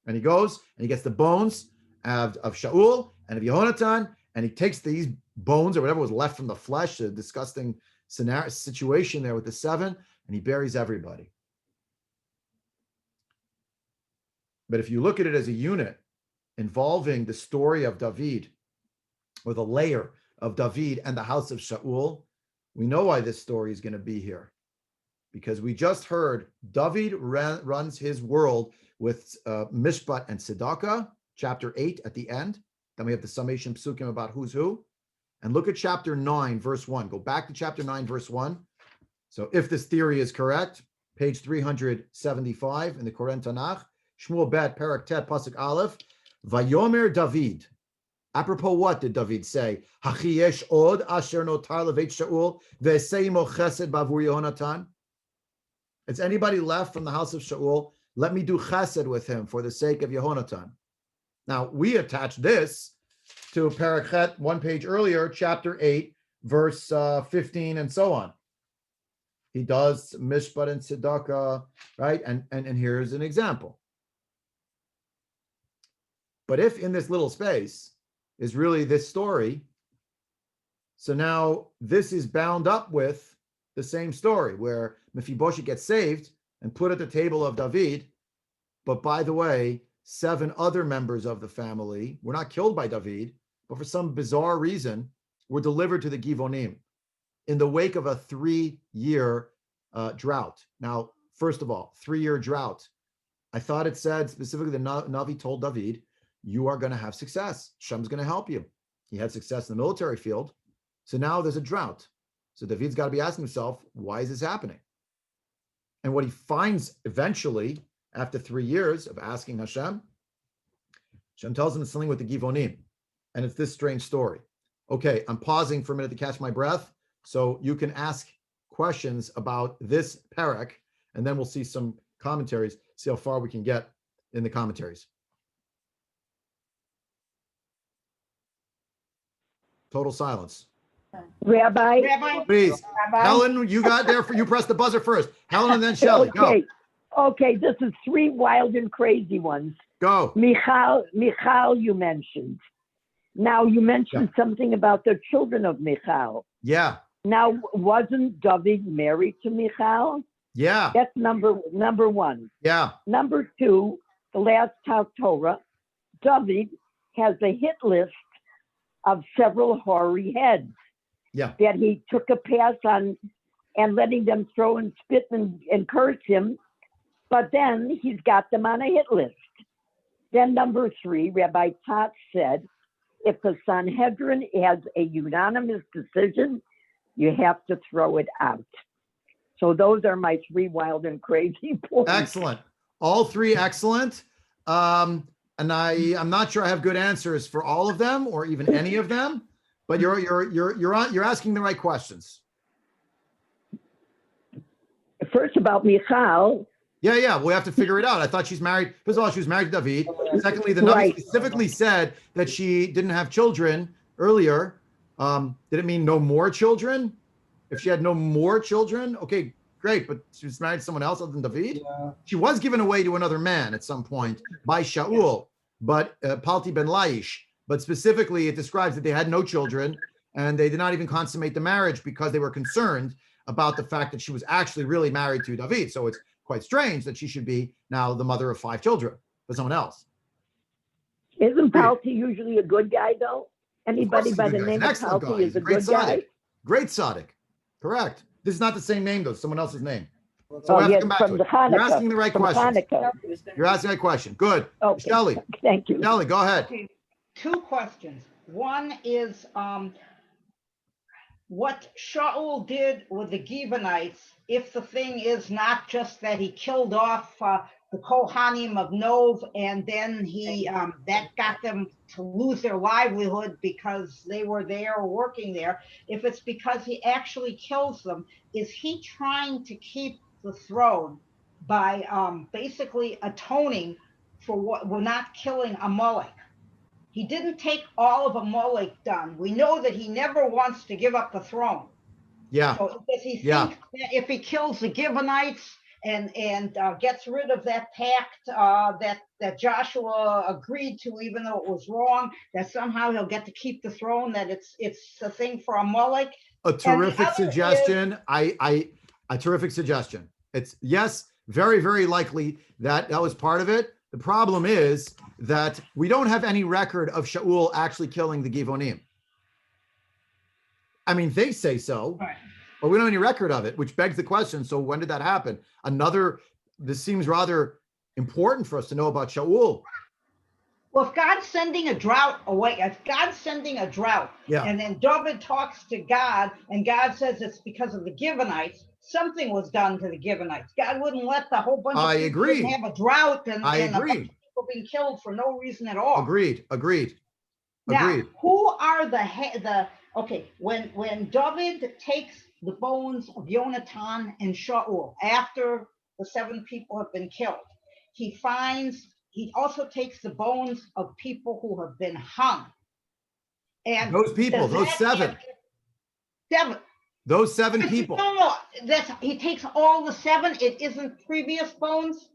and he goes and he gets the bones of Shaul and of Yehonatan, and he takes these bones or whatever was left from the flesh, a disgusting situation there with the 7, and he buries everybody. But if you look at it as a unit involving the story of David, or the layer of David and the house of Shaul, we know why this story is going to be here. Because we just heard David runs his world with Mishpat and Tzedakah, chapter 8 at the end. Then we have the summation psukim about who's who. And look at chapter 9, verse 1. Go back to chapter 9, verse 1. So if this theory is correct, page 375 in the Koren Tanakh, Shmuel Bet, Parak Tet, Pasuk Aleph, Vayomer David. Apropos what did David say? Hachi yesh od asher notar levet Shaul ve'esei mo chesed bavur Yehonatan. Is anybody left from the house of Shaul? Let me do chesed with him for the sake of Yehonatan. Now, we attach this to Parak Chet, one page earlier, chapter 8, verse 15, and so on. He does Mishpat and Tzedakah, right? And here's an example. But if in this little space is really this story, so now this is bound up with the same story where Mephibosheth gets saved and put at the table of David, but by the way, 7 other members of the family were not killed by David, but for some bizarre reason were delivered to the Givonim in the wake of a 3-year drought. Now, first of all, 3-year drought. I thought it said specifically the Navi told David, you are going to have success. Hashem's going to help you. He had success in the military field. So now there's a drought. So David's got to be asking himself, why is this happening? And what he finds eventually, after 3 years of asking Hashem, Hashem tells him it's something with the Givonim. And it's this strange story. Okay, I'm pausing for a minute to catch my breath. So you can ask questions about this parak, and then we'll see some commentaries, see how far we can get in the commentaries. Total silence. Rabbi. Please. Rabbi? Helen, you got there. You press the buzzer first. Helen and then Shelley. Okay. Okay, this is three wild and crazy ones. Go. Michal, you mentioned. Now, you mentioned something about the children of Michal. Yeah. Now, wasn't David married to Michal? Yeah. That's number one. Yeah. Number two, the last Torah, David has a hit list of several hoary heads that he took a pass on and letting them throw and spit and curse him. But then he's got them on a hit list. Then number three, Rabbi Tott said, if the Sanhedrin has a unanimous decision, you have to throw it out. So those are my three wild and crazy points. Excellent. All three excellent. And I'm not sure I have good answers for all of them or even any of them, but you're asking the right questions. First about Michal. Yeah, we have to figure it out. I thought she's married. First of all, she was married to David. Secondly, the Navi specifically said that she didn't have children earlier. Did it mean no more children? If she had no more children, okay, great. But she was married to someone else other than David. Yeah. She was given away to another man at some point by Shaul, but Palti ben Laish. But specifically, it describes that they had no children and they did not even consummate the marriage because they were concerned about the fact that she was actually really married to David. So it's quite strange that she should be now the mother of 5 children for someone else. Isn't Palti usually a good guy, though? Anybody by the name of Palti is a good guy. Great tzaddik. Correct. This is not the same name, though. It's someone else's name. So we have to come back to it. You're asking the right question. You're asking the right question. Good. Okay. Shelley. Thank you. Shelley, go ahead. Okay. 2 questions. One is what Shaul did with the Givonites, if the thing is not just that he killed off the Kohanim of Nov and then he that got them to lose their livelihood because they were there or working there. If it's because he actually kills them, is he trying to keep the throne by basically atoning for what we're not killing Amalek? He didn't take all of Amalek done. We know that he never wants to give up the throne. Yeah. So does he think that if he kills the Givonites and gets rid of that pact that Joshua agreed to, even though it was wrong, that somehow he'll get to keep the throne, that it's a thing for Amalek? A terrific suggestion. A terrific suggestion. It's very, very likely that was part of it. The problem is that we don't have any record of Shaul actually killing the Givonim. I mean, they say so, but we don't have any record of it, which begs the question. So when did that happen? This seems rather important for us to know about Shaul. Well, if God's sending a drought away, and then David talks to God, and God says it's because of the Givonites, something was done to the Givonites. God wouldn't let the whole bunch of people have a drought and a bunch of people being killed for no reason at all. Agreed. Now, who are when David takes the bones of Yonatan and Shaul after the 7 people have been killed, he also takes the bones of people who have been hung. And those people, those 7. Those 7 people. No. He takes all the 7. It isn't previous bones.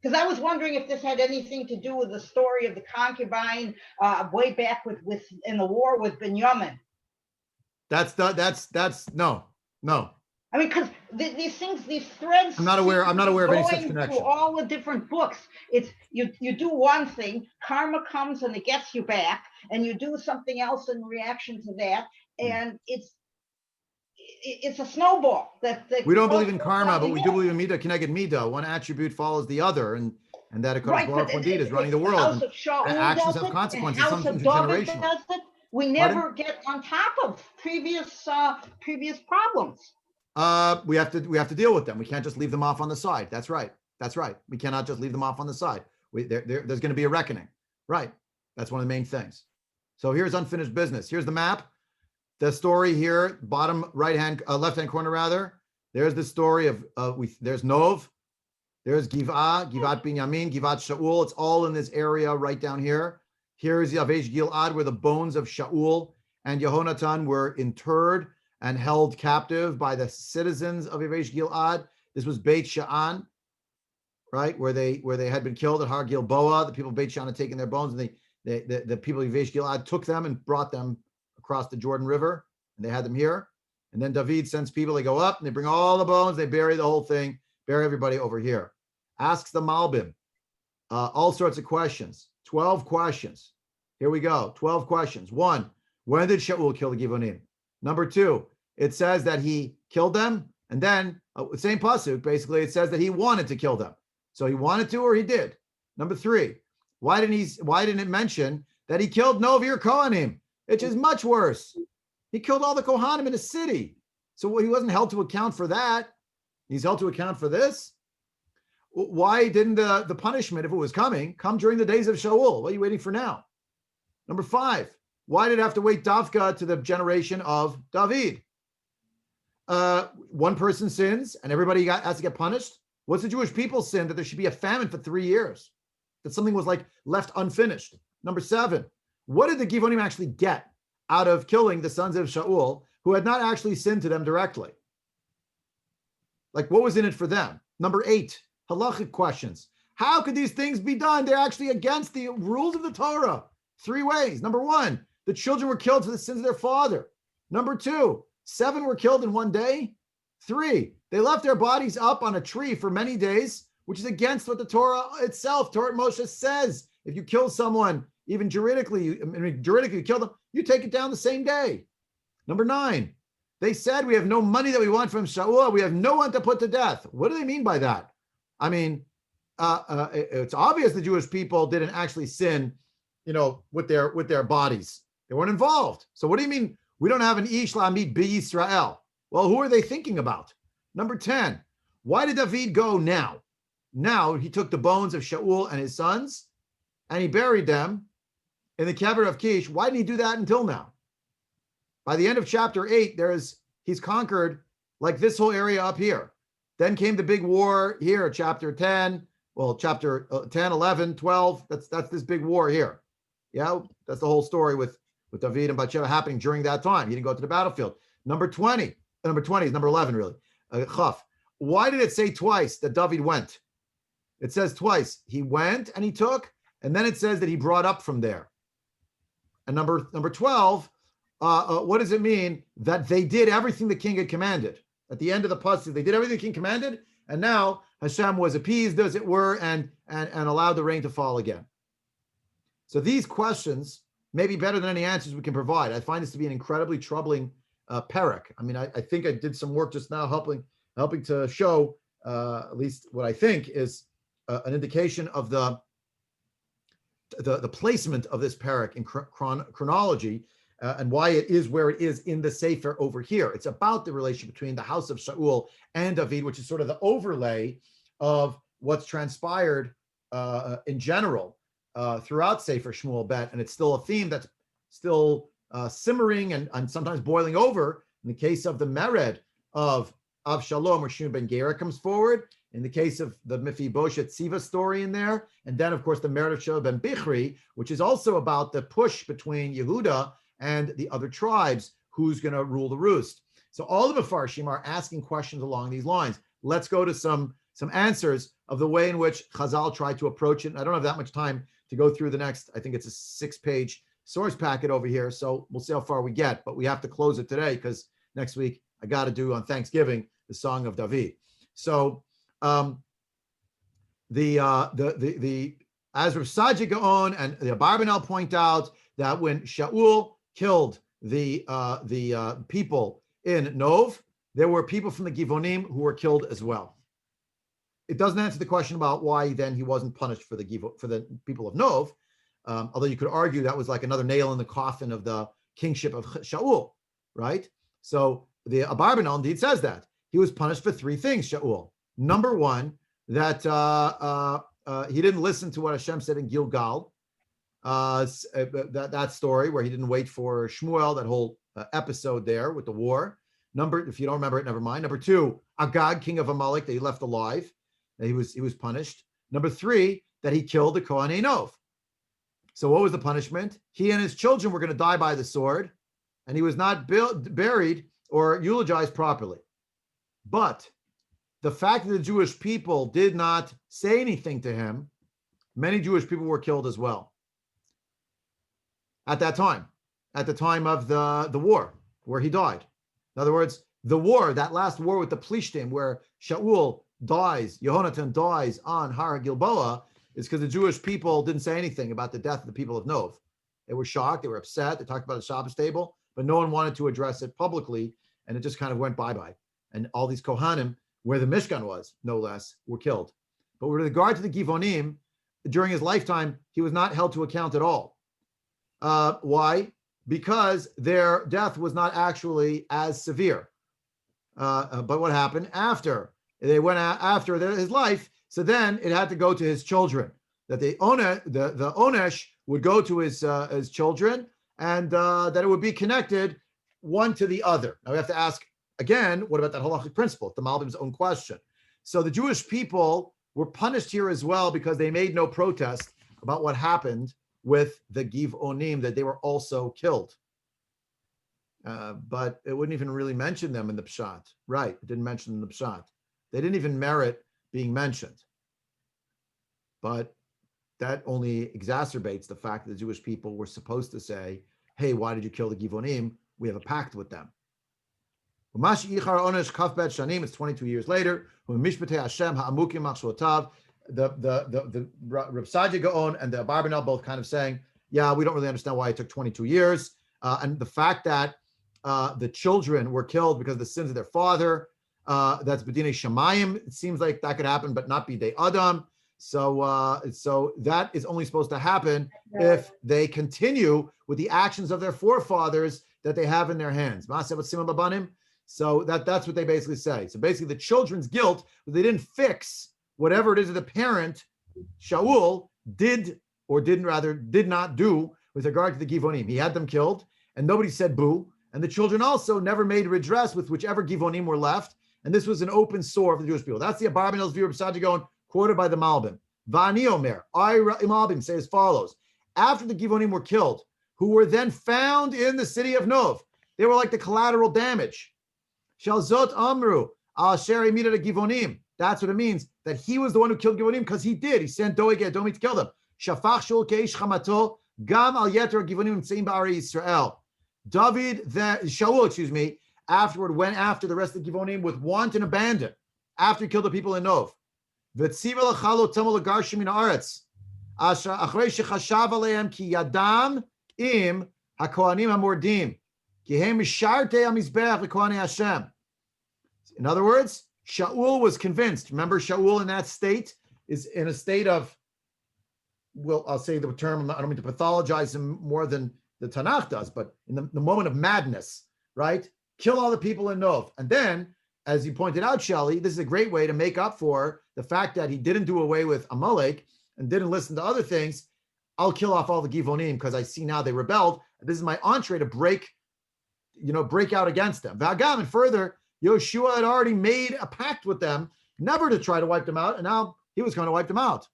Because I was wondering if this had anything to do with the story of the concubine way back with in the war with Binyamin. That's no. I mean, because these threads. I'm not aware of any such connection. Through all the different books, it's you do one thing, karma comes and it gets you back, and you do something else in reaction to that, and it's a snowball. We don't believe in karma, but we do believe in midah keneged midah. One attribute follows the other, and that Hakadosh Baruch Hu indeed is running the world. And actions have consequences. Something generational. We never get on top of previous problems. We have to deal with them. We can't just leave them off on the side. That's right. We cannot just leave them off on the side. There's going to be a reckoning. Right. That's one of the main things. So here's unfinished business. Here's the map. The story here, bottom left-hand corner rather. There's the story of there's Nov, there's Givat Binyamin, Givat Shaul. It's all in this area right down here. Here is Yavesh Gilad, where the bones of Shaul and Yehonatan were interred and held captive by the citizens of Yavesh Gilad. This was Beit Sha'an, right, where they had been killed at Har Gilboa. The people of Beit Sha'an had taken their bones, and the people of Yavesh Gilad took them and brought them across the Jordan River, and they had them here. And then David sends people, they go up and they bring all the bones, they bury the whole thing, bury everybody over here. Asks the Malbim all sorts of questions, 12 questions. Here we go, 12 questions. 1, when did Shaul kill the Givonim? Number 2, it says that he killed them, and then same pasuk, basically it says that he wanted to kill them. So he wanted to or he did. Number 3, why didn't it mention that he killed Novir Kohanim, which is much worse? He killed all the Kohanim in the city. So he wasn't held to account for that. He's held to account for this. Why didn't the punishment, if it was coming, come during the days of Shaul? What are you waiting for now? Number 5, why did it have to wait Davka to the generation of David? One person sins and everybody has to get punished. What's the Jewish people sin that there should be a famine for 3 years? That something was like left unfinished. Number 7, what did the Givonim actually get out of killing the sons of Shaul who had not actually sinned to them directly? Like, what was in it for them? Number 8, halachic questions. How could these things be done? They're actually against the rules of the Torah. 3 ways. Number 1, the children were killed for the sins of their father. Number 2, 7 were killed in one day. 3, they left their bodies up on a tree for many days, which is against what the Torah itself, Torah Moshe says. If you kill someone, even juridically you kill them, you take it down the same day. Number 9, they said, we have no money that we want from Shaul. We have no one to put to death. What do they mean by that? I mean, it's obvious the Jewish people didn't actually sin, with their bodies. They weren't involved. So what do you mean we don't have an Ish La'amid B'Yisrael? Well, who are they thinking about? Number 10, why did David go now? Now he took the bones of Shaul and his sons and he buried them in the kever of Kish. Why didn't he do that until now? By the end of chapter 8, he's conquered like this whole area up here. Then came the big war here, chapter 10, chapter 10, 11, 12. That's this big war here. Yeah, that's the whole story with David and Bathsheba happening during that time. He didn't go to the battlefield. Number 20 is number 11, really. Chaf. Why did it say twice that David went? It says twice. He went and he took, and then it says that he brought up from there. And number 12, what does it mean that they did everything the king had commanded? At the end of the pasuk, they did everything the king commanded, and now Hashem was appeased, as it were, and allowed the rain to fall again. So these questions may be better than any answers we can provide. I find this to be an incredibly troubling perek. I mean, I think I did some work just now helping to show at least what I think is an indication of the placement of this perek in chronology and why it is where it is in the Sefer over here. It's about the relation between the house of Shaul and David, which is sort of the overlay of what's transpired in general throughout Sefer Shmuel Bet, and it's still a theme that's still simmering and sometimes boiling over. In the case of the Mered of Avshalom, where Shimon ben Gera comes forward, in the case of the Mephibosheth Siva story in there, and then, of course, the Mered of Shaul ben Bichri, which is also about the push between Yehuda and the other tribes, who's going to rule the roost. So all the Mefarshim are asking questions along these lines. Let's go to some answers of the way in which Chazal tried to approach it. And I don't have that much time to go through the next, I think it's a 6-page source packet over here. So we'll see how far we get, but we have to close it today because next week I got to do on Thanksgiving the Song of David. So as Rav Saadia Gaon and the Abarbanel point out that when Shaul killed the people in Nov, there were people from the Givonim who were killed as well. It doesn't answer the question about why then he wasn't punished for the people of Nov, although you could argue that was like another nail in the coffin of the kingship of Shaul, right? So the Abarbanel indeed says that he was punished for 3 things. Shaul, number 1, that he didn't listen to what Hashem said in Gilgal. That story where he didn't wait for Shmuel, that whole episode there with the war. If you don't remember it, never mind. Number 2, Agag, king of Amalek, that he left alive, that he was punished. Number 3, that he killed the Kohanei Nov. So what was the punishment? He and his children were going to die by the sword, and he was not buried or eulogized properly. But the fact that the Jewish people did not say anything to him, many Jewish people were killed as well. At that time, at the time of the war where he died. In other words, the war, that last war with the Plishtim, where Shaul dies, Yehonatan dies on Har Gilboa, is because the Jewish people didn't say anything about the death of the people of Nov. They were shocked, they were upset, they talked about the Shabbos table, but no one wanted to address it publicly, and it just kind of went bye-bye. And all these Kohanim, where the Mishkan was, no less, were killed. But with regard to the Givonim, during his lifetime, he was not held to account at all. Why? Because their death was not actually as severe. But what happened after? They went after his life, so then it had to go to his children. That the onesh would go to his children, and that it would be connected one to the other. Now we have to ask again, what about that halachic principle? The Malbim's own question. So the Jewish people were punished here as well because they made no protest about what happened with the Givonim, that they were also killed. But it wouldn't even really mention them in the Pshat. Right, it didn't mention them in the Pshat. They didn't even merit being mentioned. But that only exacerbates the fact that the Jewish people were supposed to say, hey, why did you kill the Givonim? We have a pact with them. It's 22 years later. The Reb Sadia Gaon and the Abarbanel both kind of saying, yeah, we don't really understand why it took 22 years. And the fact that the children were killed because of the sins of their father, that's B'dinei Shamayim. It seems like that could happen, but not B'dei Adam. So that is only supposed to happen if they continue with the actions of their forefathers that they have in their hands. So that's what they basically say. So basically the children's guilt, they didn't fix whatever it is that the parent, Shaul, did not do with regard to the Givonim. He had them killed and nobody said boo. And the children also never made redress with whichever Givonim were left. And this was an open sore for the Jewish people. That's the Abarbanel's view of Sadia Gaon, quoted by the Malbim. Vani Omer, I Malbim say as follows. After the Givonim were killed, who were then found in the city of Nov, they were like the collateral damage. Shalzot Amru, Al Sheri Mida Givonim. That's what it means, that he was the one who killed Givonim because he did. He sent Doeg Edomi to kill them. Shafach Shul Keish Chamato, Gam Al Yeter Givonim Tzeim Ba'ari Yisrael. Shaul, afterward went after the rest of the Givonim with want and abandon after he killed the people in Nov. V'tziva l'chalo tamol l'garshim min haaretz. Achrei shechashav aleim ki yadam im hakohanim hamordim. Ki hem mishartei hamizbeach l'kohanei Hashem. In other words, Shaul was convinced. Remember, Shaul in that state is in a state of, well, I'll say the term, I don't mean to pathologize him more than the Tanakh does, but in the moment of madness, right? Kill all the people in Nov. And then, as you pointed out, Shelley, this is a great way to make up for the fact that he didn't do away with Amalek and didn't listen to other things. I'll kill off all the Givonim because I see now they rebelled. This is my entree to break out against them. Vagam, and further, Yoshua had already made a pact with them never to try to wipe them out, and now he was going to wipe them out.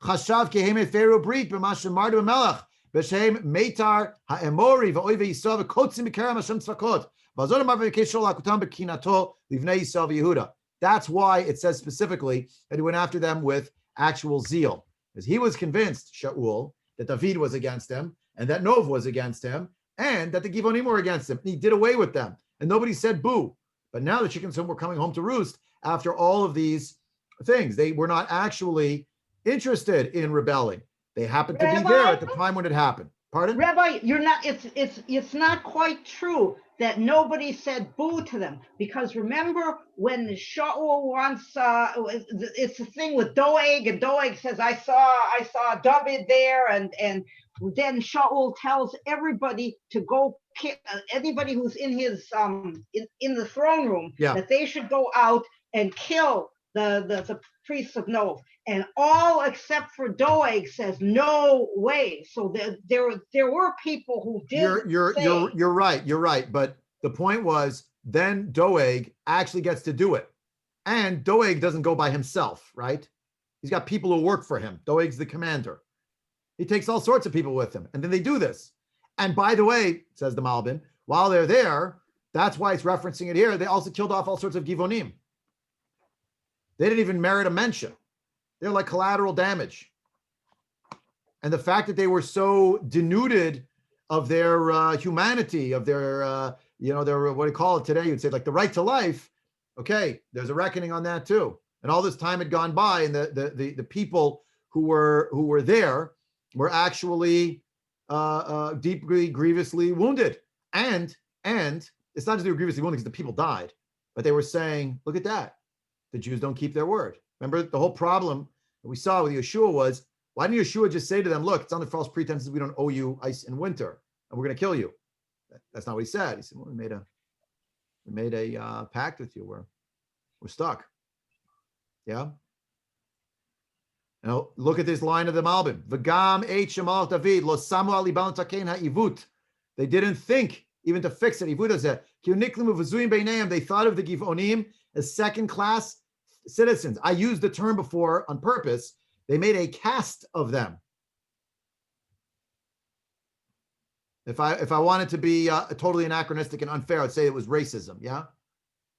Chashav keheme feru brit b'mashem mardu b'melech b'shem meitar ha'emori v'oive Yisrael v'kotzim b'kerem Hashem tzvakot v'azor amar v'keshol lakutam b'kinato livnei Yisrael v'Yehuda. That's why it says specifically that he went after them with actual zeal, because he was convinced, Shaul, that David was against him and that Nov was against him and that the Givonim were against him. And he did away with them and nobody said boo. But now the chickens were coming home to roost after all of these things. They were not actually interested in rebelling. They happened to be there at the time when it happened. Pardon? Rabbi, you're not, it's not quite true that nobody said boo to them, because remember when Shaul wants, it's the thing with Doeg, and Doeg says, I saw David there, and then Shaul tells everybody to go kick anybody who's in his in the throne room, that they should go out and kill the priests of Nov. And all except for Doeg says no way. So there were people who did. You're right. But the point was, then Doeg actually gets to do it, and Doeg doesn't go by himself, right? He's got people who work for him. Doeg's the commander. He takes all sorts of people with him, and then they do this. And by the way, says the Malbim, while they're there, that's why it's referencing it here. They also killed off all sorts of Givonim. They didn't even merit a mention. They're like collateral damage. And the fact that they were so denuded of their humanity, of their, their, what do you call it today? You'd say like the right to life. Okay, there's a reckoning on that too. And all this time had gone by, and the people who were there were actually deeply, grievously wounded. And it's not just they were grievously wounded because the people died, but they were saying, look at that. The Jews don't keep their word. Remember, the whole problem that we saw with Yeshua was, why didn't Yeshua just say to them, look, it's under false pretenses, we don't owe you ice in winter, and we're going to kill you? That's not what he said. He said, well, we made a pact with you. We're stuck. Yeah. Now look at this line of the Malbim. V'gam eit shemal David lo samu ali bal takein ha'ivut. They didn't think even to fix it. Ivut is it. They thought of the Givonim as second-class citizens. I used the term before on purpose. They made a caste of them. If I wanted to be totally anachronistic and unfair, I'd say it was racism. Yeah,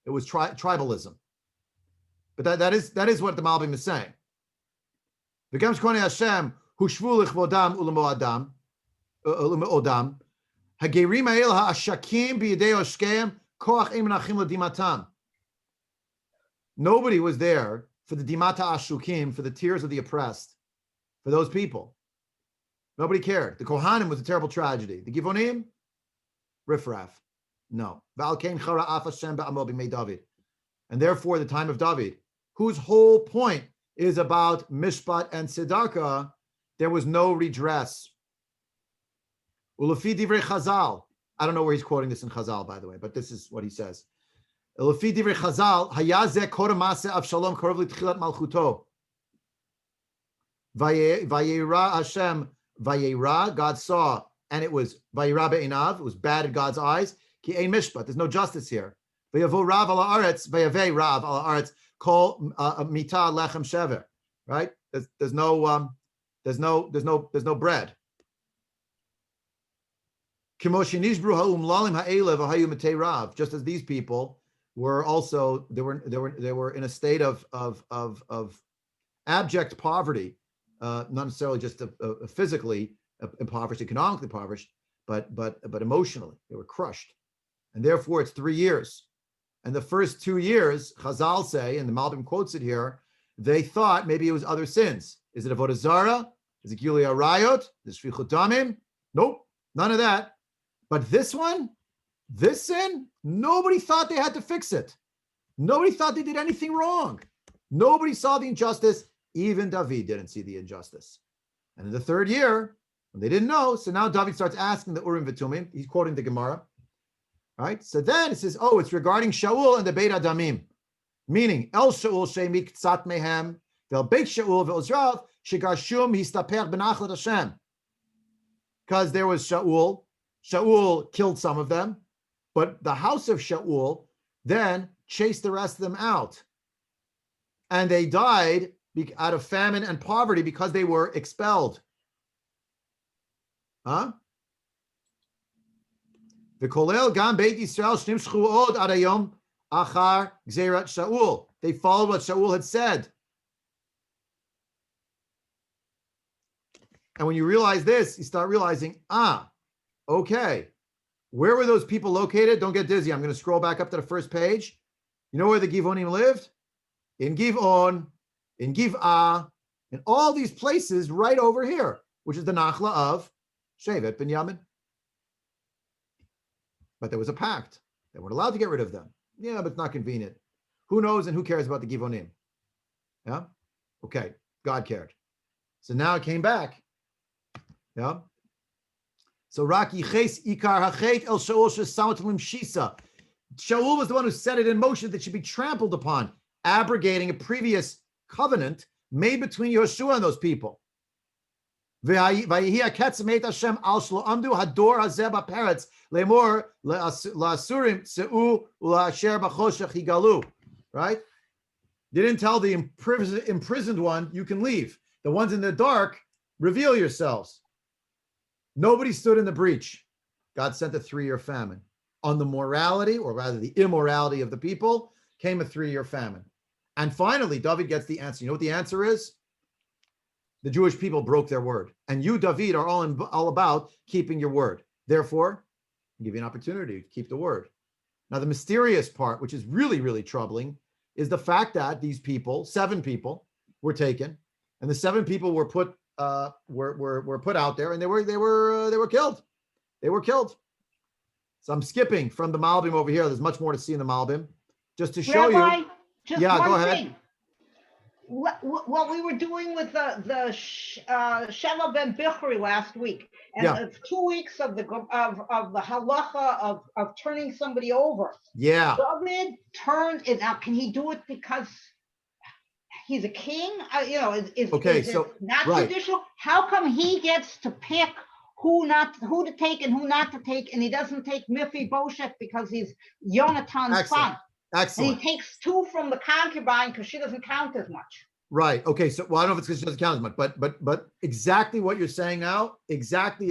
it was tribalism. But that is what the Malbim is saying. V'gam shkonei Hashem hushvu lichvodam ulemeodam hagerim ha'el ha'ashakim b'yedei oshkeim koach ein menachim l'dimatam. Nobody was there for the dimata ashukim, for the tears of the oppressed, for those people. Nobody cared. The Kohanim was a terrible tragedy. The Givonim, riffraff. No. And therefore, the time of David, whose whole point is about mishpat and tzedakah, there was no redress. Ulefi divrei Chazal. I don't know where he's quoting this in Chazal, by the way, but this is what he says. Ulefi divrei Chazal, hayazeh kor maseh Avshalom korov l'tchilat malchuto. Vayera Hashem, Vayera, God saw, and it was Vayera be'inav, it was bad in God's eyes. Ki ein mishpat, there's no justice here. Vayavo rav ala aretz, vayavei rav ala aretz, kol mita lechem shever. Right? There's no bread. Just as these people were also, they were in a state of abject poverty, not necessarily just physically impoverished, economically impoverished, but emotionally they were crushed, and therefore it's 3 years. And the first 2 years, Chazal say, and the Malbim quotes it here, they thought maybe it was other sins. Is it avodah zara? Is it gilui arayot? Is it shfichut damim? Nope, none of that. But this one, this sin, nobody thought they had to fix it. Nobody thought they did anything wrong. Nobody saw the injustice. Even David didn't see the injustice. And in the 3rd year, when they didn't know, so now David starts asking the Urim V'Tumim. He's quoting the Gemara. Right? So then it says, oh, it's regarding Shaul and the Beit Adamim. Meaning, El Shaul she'mik tzat mehem, vel Beit Shaul ve'ozrav, shegarshum histaper benachlat Hashem. Because there was Shaul. Shaul killed some of them, but the house of Shaul then chased the rest of them out. And they died out of famine and poverty because they were expelled. Huh? V'kolel gam Beit Yisrael shnimshchu od ad hayom achar gzerat Shaul. They followed what Shaul had said. And when you realize this, you start realizing, okay, where were those people located? Don't get dizzy. I'm going to scroll back up to the first page. You know where the Givonim lived? In Givon, in Giv'ah, in all these places right over here, which is the Nachla of Shevet Binyamin. But there was a pact. They weren't allowed to get rid of them. Yeah, but it's not convenient. Who knows and who cares about the Givonim? Yeah? Okay, God cared. So now it came back. Yeah? So Raki Ches Ikar Hachet El Shaul Shesamatim Shisa. Shaul was the one who set it in motion that should be trampled upon, abrogating a previous covenant made between Yeshua and those people. V'yahi Ketzemet Hashem Al Shlo Amdu Hador Hazeh B'Peretz Lemor LaSurim Seu UlaAsher B'Choshech Higalu. Right? They didn't tell the imprisoned one, you can leave. The ones in the dark, reveal yourselves. Nobody stood in the breach. God sent a 3-year famine. on the morality, or rather the immorality of the people, came a 3-year famine. And finally, David gets the answer. You know what the answer is? The Jewish people broke their word. And you, David, are all about keeping your word. Therefore, I'll give you an opportunity to keep the word. Now, the mysterious part, which is really, really troubling, is the fact that these people, 7 people, were taken, and the 7 people were put out there, and they were killed. They were killed. So I'm skipping from the Malbim over here. There's much more to see in the Malbim, just to show Rabbi, you. Just Yeah, one go ahead. thing. What we were doing with the Sheva ben Bichri last week, and Yeah. 2 weeks of the halacha of turning somebody over. Yeah. David turned it. Now, can he do it because he's a king? Is it not judicial? How come he gets to pick who to take and who not to take, and he doesn't take Mephibosheth because he's Yonatan's son? Excellent. And he takes 2 from the concubine because she doesn't count as much. Right. Okay. So, well, I don't know if it's because she doesn't count as much, but exactly what you're saying now. Exactly.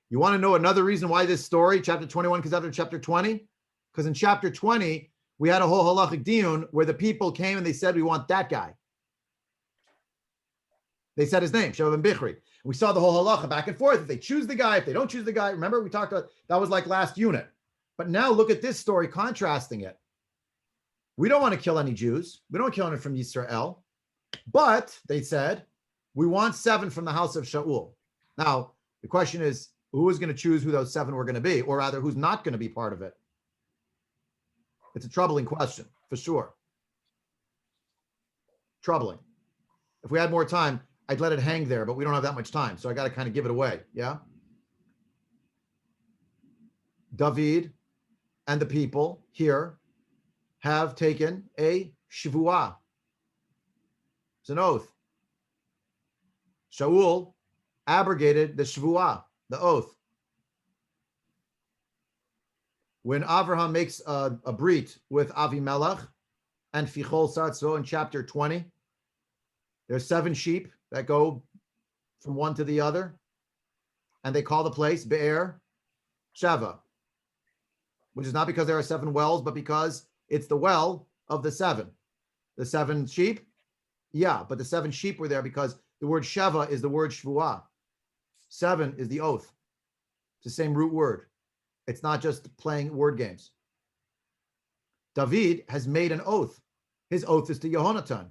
You want to know another reason why this story, chapter 21, comes after chapter 20? Because in chapter 20, we had a whole halachic diyun where the people came and they said, we want that guy. They said his name, Sheva ben Bichri. We saw the whole halacha back and forth. If they choose the guy, if they don't choose the guy, remember we talked about, that was like last unit. But now look at this story contrasting it. We don't want to kill any Jews. We don't kill any from Yisrael. But they said, we want 7 from the house of Shaul. Now, the question is, who is going to choose who those 7 were going to be? Or rather, who's not going to be part of it? It's a troubling question, for sure. Troubling. If we had more time, I'd let it hang there, but we don't have that much time. So I got to kind of give it away. Yeah. David and the people here have taken a shvuah. It's an oath. Shaul abrogated the shvuah, the oath. When Avraham makes a brit with Avimelech and Fichol Sartzo in chapter 20, there's 7 sheep that go from one to the other, and they call the place Be'er Sheva, which is not because there are 7 wells, but because it's the well of the 7. The 7 sheep, yeah, but the 7 sheep were there because the word Sheva is the word Shvuah. 7 is the oath. It's the same root word. It's not just playing word games. David has made an oath. His oath is to Yehonatan.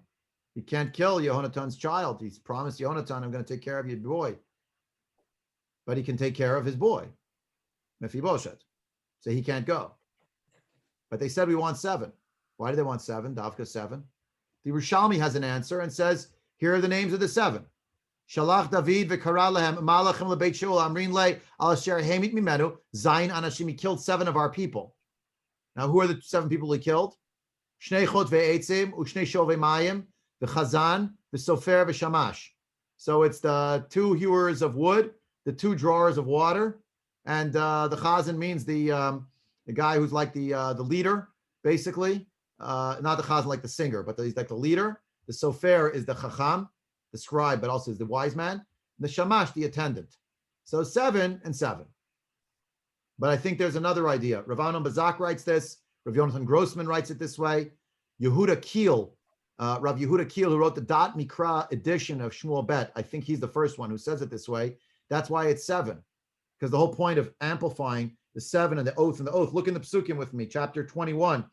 He can't kill Yehonatan's child. He's promised Yehonatan, I'm going to take care of your boy. But he can take care of his boy, Mephibosheth. So he can't go. But they said we want 7. Why do they want 7? Davka 7. The Yerushalmi has an answer and says, here are the names of the 7. Shalach David v'kara lehem malachim lebeit Shaul amrin le al asher hemit mimenu zayin anashim. He killed 7 of our people. Now, who are the 7 people he killed? Shnei chot ve'etzim u'shnei shovei mayim v'chazan v'sofer v'shamash. So it's the 2 hewers of wood, the 2 drawers of water, and the chazan means the guy who's like the leader, basically. Not the chazan like the singer, but he's like the leader. The sofer is the chacham, the scribe, but also is the wise man. And the shamash, the attendant. So 7 and 7. But I think there's another idea. Rav Amnon Bazak writes this. Rav Yonatan Grossman writes it this way. Yehuda Kiel, Rav Yehuda Kiel, who wrote the Dot Mikra edition of Shmuel Bet, I think he's the first one who says it this way. That's why it's 7. Because the whole point of amplifying the 7 and the oath and the oath. Look in the Psukim with me, chapter 21.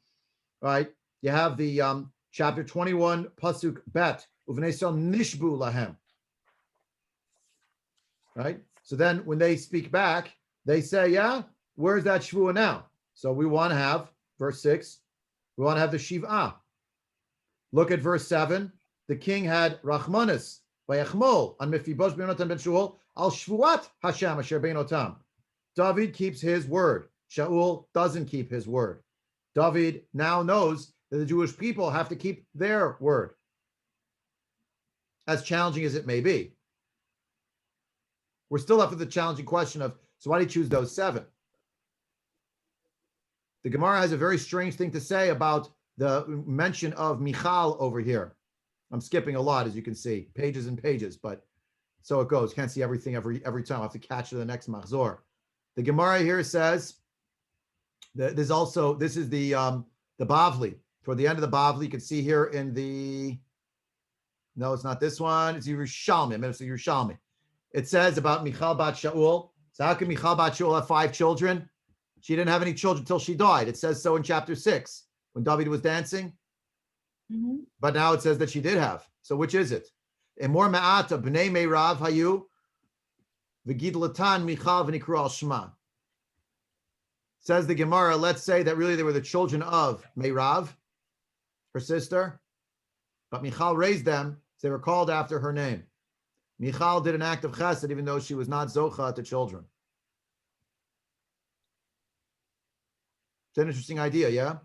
Right? You have the chapter 21, Pasuk Bet. Uvnei Yisrael nishbu lahem. Right? So then when they speak back, they say, yeah, where's that shvuah now? So we want to have, verse 6, we want to have the shiv'ah. Look at verse 7. The king had Rachmanis vayachmol on Mephibosheth ben Yonatan ben Shaul al shvuat Hashem asher beinotam. David keeps his word. Shaul doesn't keep his word. David now knows that the Jewish people have to keep their word, as challenging as it may be. We're still left with the challenging question of, so why did he choose those 7? The Gemara has a very strange thing to say about the mention of Michal over here. I'm skipping a lot, as you can see, pages and pages, but so it goes. Can't see everything every time. I have to catch the next Machzor. The Gemara here says, There's also, this is the Bavli. Toward the end of the Bavli, you can see here in the, no, it's not this one. It's Yerushalmi. I mean, it's Yerushalmi. It says about Michal bat Shaul. So how can Michal bat Shaul have 5 children? She didn't have any children until she died. It says so in chapter 6 when David was dancing. Mhm. But now it says that she did have. So which is it? Emor ma'ata b'nei meirav hayu v'gidlatan Michal v'nikru al shema. Says the Gemara, let's say that really they were the children of Meirav, her sister, but Michal raised them, so they were called after her name. Michal did an act of chesed even though she was not zocha to children. It's an interesting idea, yeah?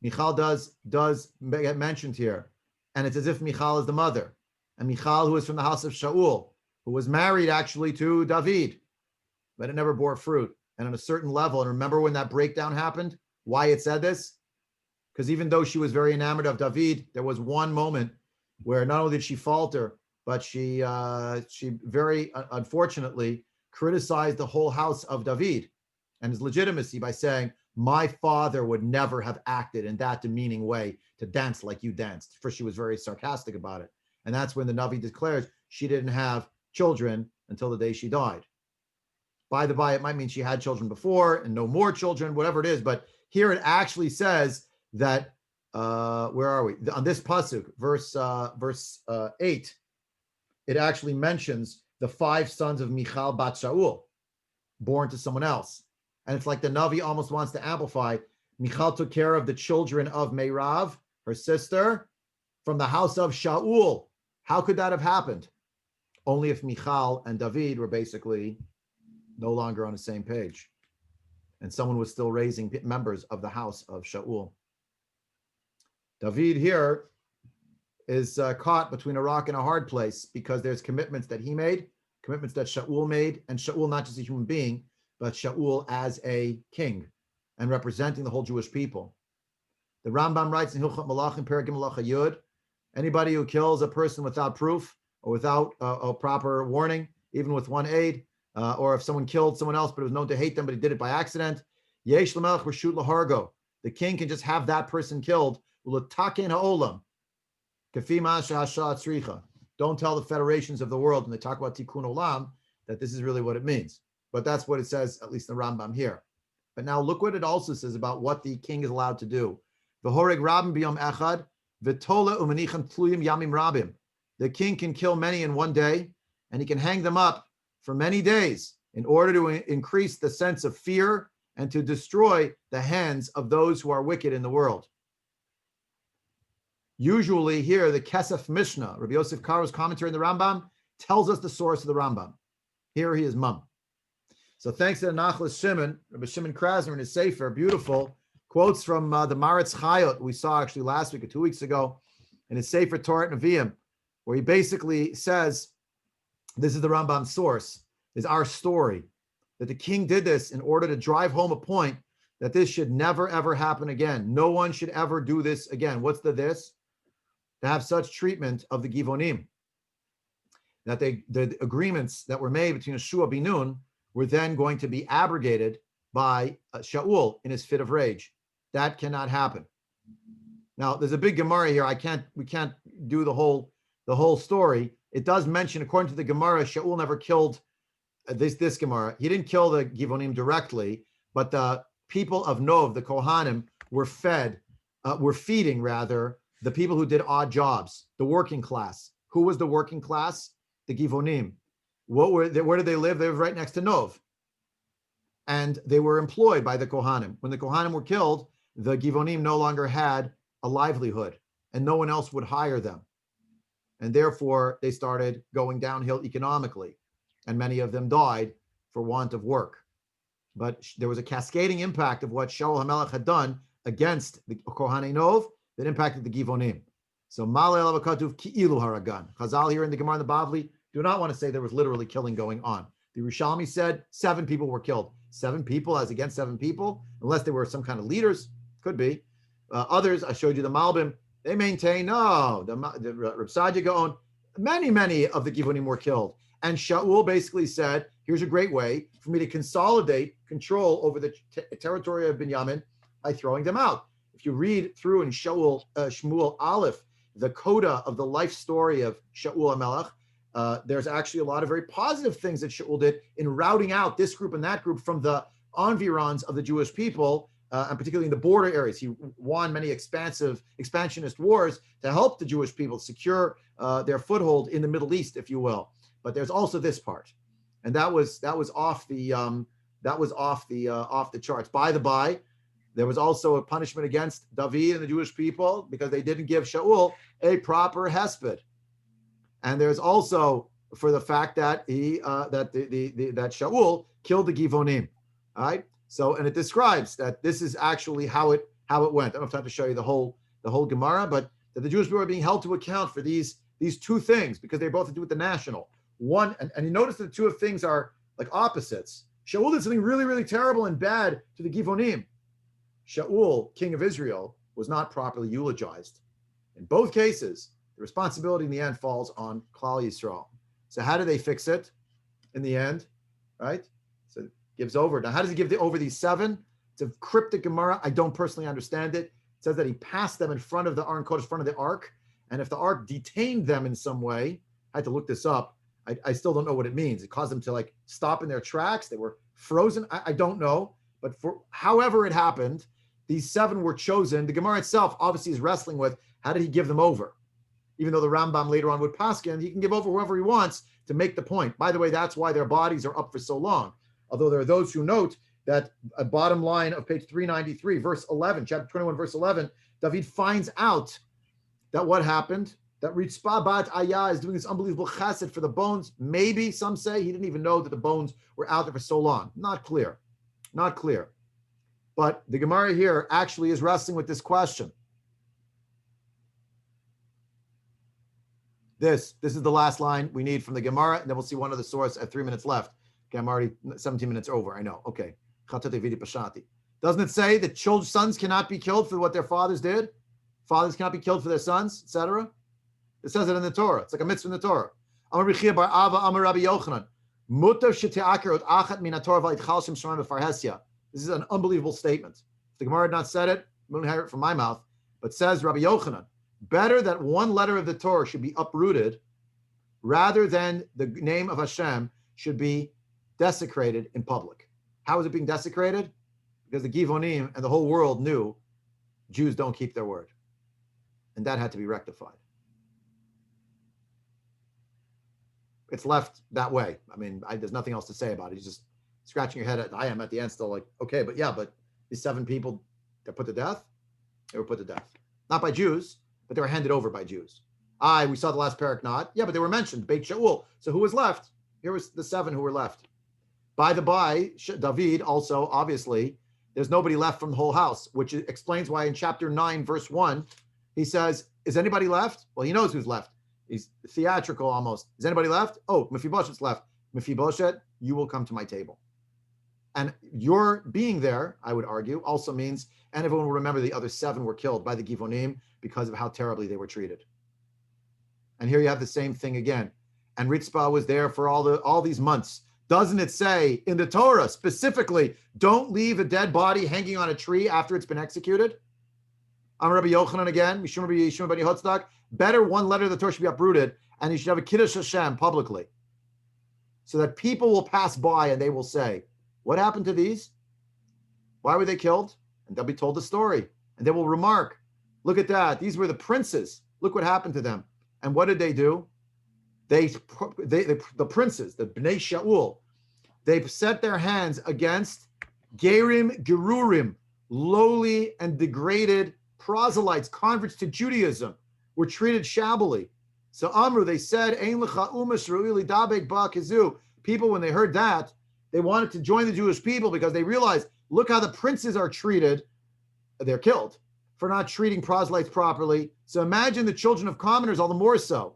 Michal does get mentioned here, and it's as if Michal is the mother, and Michal, who is from the house of Shaul, who was married actually to David, but it never bore fruit. And on a certain level, and remember when that breakdown happened, why it said this? Because even though she was very enamored of David, there was one moment where not only did she falter, but she very unfortunately criticized the whole house of David and his legitimacy by saying, my father would never have acted in that demeaning way to dance like you danced. For she was very sarcastic about it. And that's when the Navi declares she didn't have children until the day she died. By the by, it might mean she had children before and no more children, whatever it is. But here it actually says that, where are we? On this pasuk, verse 8, it actually mentions the 5 sons of Michal bat Shaul, born to someone else. And it's like the Navi almost wants to amplify. Michal took care of the children of Meirav, her sister, from the house of Shaul. How could that have happened? Only if Michal and David were basically no longer on the same page, and someone was still raising members of the house of Shaul. David here is caught between a rock and a hard place because there's commitments that he made, commitments that Shaul made, and Shaul not just a human being, but Shaul as a king and representing the whole Jewish people. The Rambam writes in Hilchot Malachim, Perek Malacha Yud, anybody who kills a person without proof or without a proper warning, even with one aid, or if someone killed someone else, but it was known to hate them, but he did it by accident, Yesh Lamelech Reshut Lahargo. The king can just have that person killed. Ulataken ha'olam. Kafi ma'asha hasha tzricha. Don't tell the federations of the world when they talk about Tikkun Olam that this is really what it means. But that's what it says, at least in the Rambam here. But now look what it also says about what the king is allowed to do. V'horeg rabim biyom echad, v'tola u'manichem tluyim yamim rabim. The king can kill many in one day, and he can hang them up for many days in order to increase the sense of fear and to destroy the hands of those who are wicked in the world. Usually here, the Kesef Mishnah, Rabbi Yosef Karo's commentary in the Rambam, tells us the source of the Rambam. Here he is mum. So thanks to the Nachlas Shimon, Rabbi Shimon Krasner in his Sefer, beautiful, quotes from the Maritz Chayot we saw actually last week or 2 weeks ago in his Sefer Torah Nevi'im, where he basically says, this is the Rambam's source, is our story, that the king did this in order to drive home a point that this should never, ever happen again. No one should ever do this again. What's this? To have such treatment of the Givonim, that the agreements that were made between Yeshua bin Nun were then going to be abrogated by Shaul in his fit of rage. That cannot happen. Now, there's a big Gemara here. We can't do the whole story. It does mention, according to the Gemara, Shaul never killed this Gemara. He didn't kill the Givonim directly, but the people of Nov, the Kohanim, were feeding the people who did odd jobs, the working class. Who was the working class? The Givonim. Where did they live? They were right next to Nov. And they were employed by the Kohanim. When the Kohanim were killed, the Givonim no longer had a livelihood, and no one else would hire them. And therefore, they started going downhill economically, and many of them died for want of work. But there was a cascading impact of what Shaul HaMelech had done against the Kohanei Nov that impacted the Givonim. So, Malei Alav HaKatuv Ki'ilu Haragan. Chazal here in the Gemara and the Bavli do not want to say there was literally killing going on. The Yerushalmi said 7 people were killed. 7 people as against 7 people, unless they were some kind of leaders, could be. Others, I showed you the Malbim, they maintain, no, the Reb Sadia Gaon, many of the Givonim were killed. And Shaul basically said, here's a great way for me to consolidate control over the territory of Binyamin by throwing them out. If you read through in Shmuel Aleph, the coda of the life story of Shaul HaMelech, there's actually a lot of very positive things that Shaul did in routing out this group and that group from the environs of the Jewish people, and particularly in the border areas. He won many expansionist wars to help the Jewish people secure their foothold in the Middle East, if you will. But there's also this part, and that was off the charts. By the by, there was also a punishment against David and the Jewish people because they didn't give Shaul a proper hesped. And there's also for the fact that that Shaul killed the Givonim. All right. So, and it describes that this is actually how it went. I don't have time to show you the whole Gemara, but that the Jewish people are being held to account for these two things because they both have to do with the national. One, and you notice that the two things are like opposites. Shaul did something really, really terrible and bad to the Givonim. Shaul, king of Israel, was not properly eulogized. In both cases, the responsibility in the end falls on Klal Yisrael. So how do they fix it in the end? Right? So it gives over. Now, how does he give over these 7? It's a cryptic Gemara. I don't personally understand it. It says that he passed them in front of the Aron Kodesh, in front of the ark. And if the ark detained them in some way, I had to look this up. I still don't know what it means. It caused them to like stop in their tracks. They were frozen. I don't know. But for however it happened, these 7 were chosen. The Gemara itself obviously is wrestling with how did he give them over? Even though the Rambam later on would paskin, he can give over whoever he wants to make the point. By the way, that's why their bodies are up for so long. Although there are those who note that a bottom line of page 393, verse 11, chapter 21, verse 11, David finds out that what happened, that Ritzpah Bat Ayah is doing this unbelievable chesed for the bones. Maybe some say he didn't even know that the bones were out there for so long. Not clear. Not clear. But the Gemara here actually is wrestling with this question. This is the last line we need from the Gemara, and then we'll see one other source at 3 minutes left. Okay, I'm already 17 minutes over, I know. Okay. Doesn't it say that sons cannot be killed for what their fathers did? Fathers cannot be killed for their sons, etc.? It says it in the Torah. It's like a mitzvah in the Torah. Amar B'chia bar Ava, Amar Rabbi Yochanan. Mutav shete'aker ot achat min haTorah v'yitchal shem shemaim b'farhesia. This is an unbelievable statement. If the Gemara had not said it, we wouldn't hear it from my mouth. But says Rabbi Yochanan, better that one letter of the Torah should be uprooted rather than the name of Hashem should be desecrated in public. How is it being desecrated? Because the Givonim and the whole world knew Jews don't keep their word. And that had to be rectified. It's left that way. I mean, there's nothing else to say about it. You're just scratching your head. I am at the end still like, okay, but these 7 people that put to death, they were put to death. Not by Jews, but they were handed over by Jews. We saw the last parak not. Yeah, but they were mentioned, Beit Shaul. So who was left? Here was the 7 who were left. By the by, David also, obviously, there's nobody left from the whole house, which explains why in chapter 9, verse 1, he says, is anybody left? Well, he knows who's left. He's theatrical almost. Is anybody left? Oh, Mephibosheth's left. Mephibosheth, you will come to my table. And your being there, I would argue, also means, and everyone will remember the other 7 were killed by the Givonim because of how terribly they were treated. And here you have the same thing again. And Ritzpah was there for all these months. Doesn't it say in the Torah specifically, don't leave a dead body hanging on a tree after it's been executed? I'm Rabbi Yochanan again, Mishum Rabbi Yishmael ben Yehotzdak. Better one letter of the Torah should be uprooted, and you should have a Kiddush Hashem publicly, so that people will pass by and they will say, what happened to these? Why were they killed? And they'll be told the story, and they will remark, look at that. These were the princes. Look what happened to them. And what did they do? The princes, the Bnei Shaul, they set their hands against Gerim Gerurim, lowly and degraded proselytes, converts to Judaism, were treated shabbily. So Amru, they said, Ein lecha umash ru'ili dabek ba kizu. People, when they heard that, they wanted to join the Jewish people because they realized, look how the princes are treated. They're killed for not treating proselytes properly. So imagine the children of commoners, all the more so,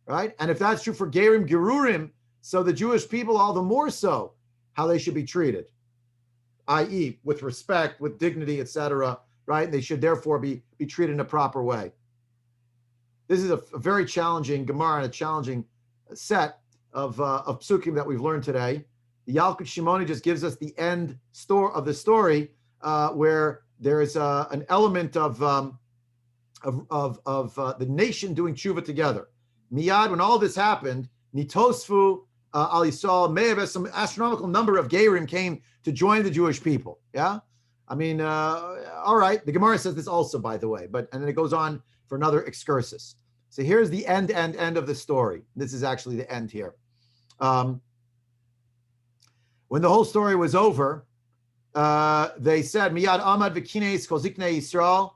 right? And if that's true for Gerim Gerurim, so the Jewish people, all the more so, how they should be treated, i.e., with respect, with dignity, etc., right? They should therefore be treated in a proper way. This is a very challenging Gemara and a challenging set of psukim that we've learned today. The Yalkut Shimoni just gives us the end of the story, where there is an element of the nation doing tshuva together. Miyad, when all this happened, Nitosfu al Yisrael, some astronomical number of Gerim came to join the Jewish people. Yeah, I mean, all right. The Gemara says this also, by the way, and then it goes on for another excursus. So here's the end of the story. This is actually the end here. When the whole story was over, they said, Miyad Amad v'kines kol ziknei Yisrael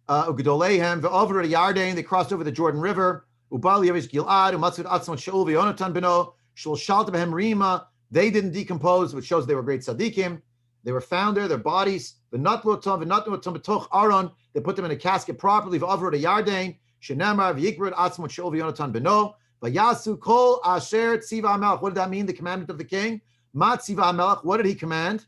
u'gedoleihem ve'over Yarden. They crossed over the Jordan River. Ubal Yavish Gilad u'matzvit atzmot Shaul v'Yonatan beno shel shalta b'hem rima. They didn't decompose, which shows they were great tzaddikim. They were found there, their bodies. V'natlu otam b'toch Aron. They put them in a casket properly. Ve'over Yarden. Shenemar v'yikbrid atzmot Shaul v'Yonatan beno. V'yasu kol asher tziva hamelach. What did that mean? The commandment of the king. Ma tziva hamelach. What did he command?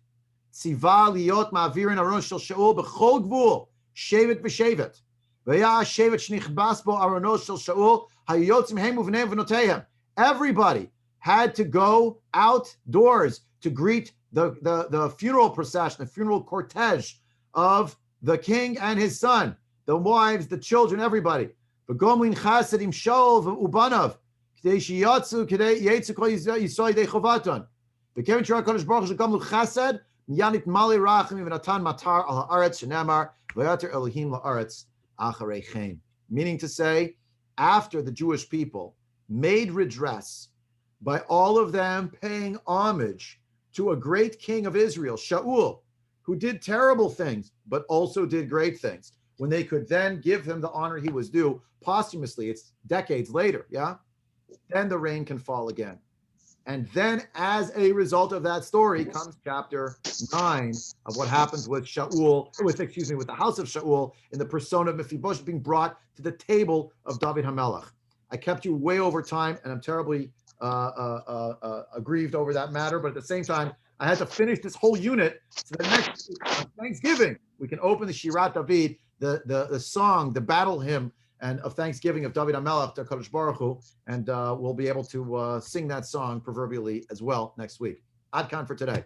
Tziva liot ma'avirin aron shel Shaul b'chol gvul shevet v'shevet. V'ya shevet shnichbas bo aronos shel Shaul hayotzim hem uvneim v'notehem. Everybody had to go outdoors to greet the funeral procession, the funeral cortege of the king and his son, the wives, the children, everybody. V'gomlin chasedim Shaul v'ubanav k'dei sheyatzu k'dei yetzu kol Yisrael yidei chovaton. V'kevin shara kodesh baruch hu shegomlu chased miyanit mali rachim v'natan matar al haaretz shenamar v'yater Elohim la'aretz achareichem. Meaning to say, after the Jewish people made redress by all of them paying homage to a great king of Israel, Shaul, who did terrible things, but also did great things, when they could then give him the honor he was due posthumously, it's decades later, yeah? Then the rain can fall again. And then as a result of that story comes chapter 9 of what happens with Shaul, with the house of Shaul in the persona of Mephibosheth being brought to the table of David HaMelech. I kept you way over time, and I'm terribly aggrieved over that matter, but at the same time, I had to finish this whole unit so that next week on Thanksgiving, we can open the Shirat David, the song, the battle hymn, and of thanksgiving of David HaMelech to Kadosh Baruch Hu, and we'll be able to sing that song proverbially as well next week. Ad Kan for today.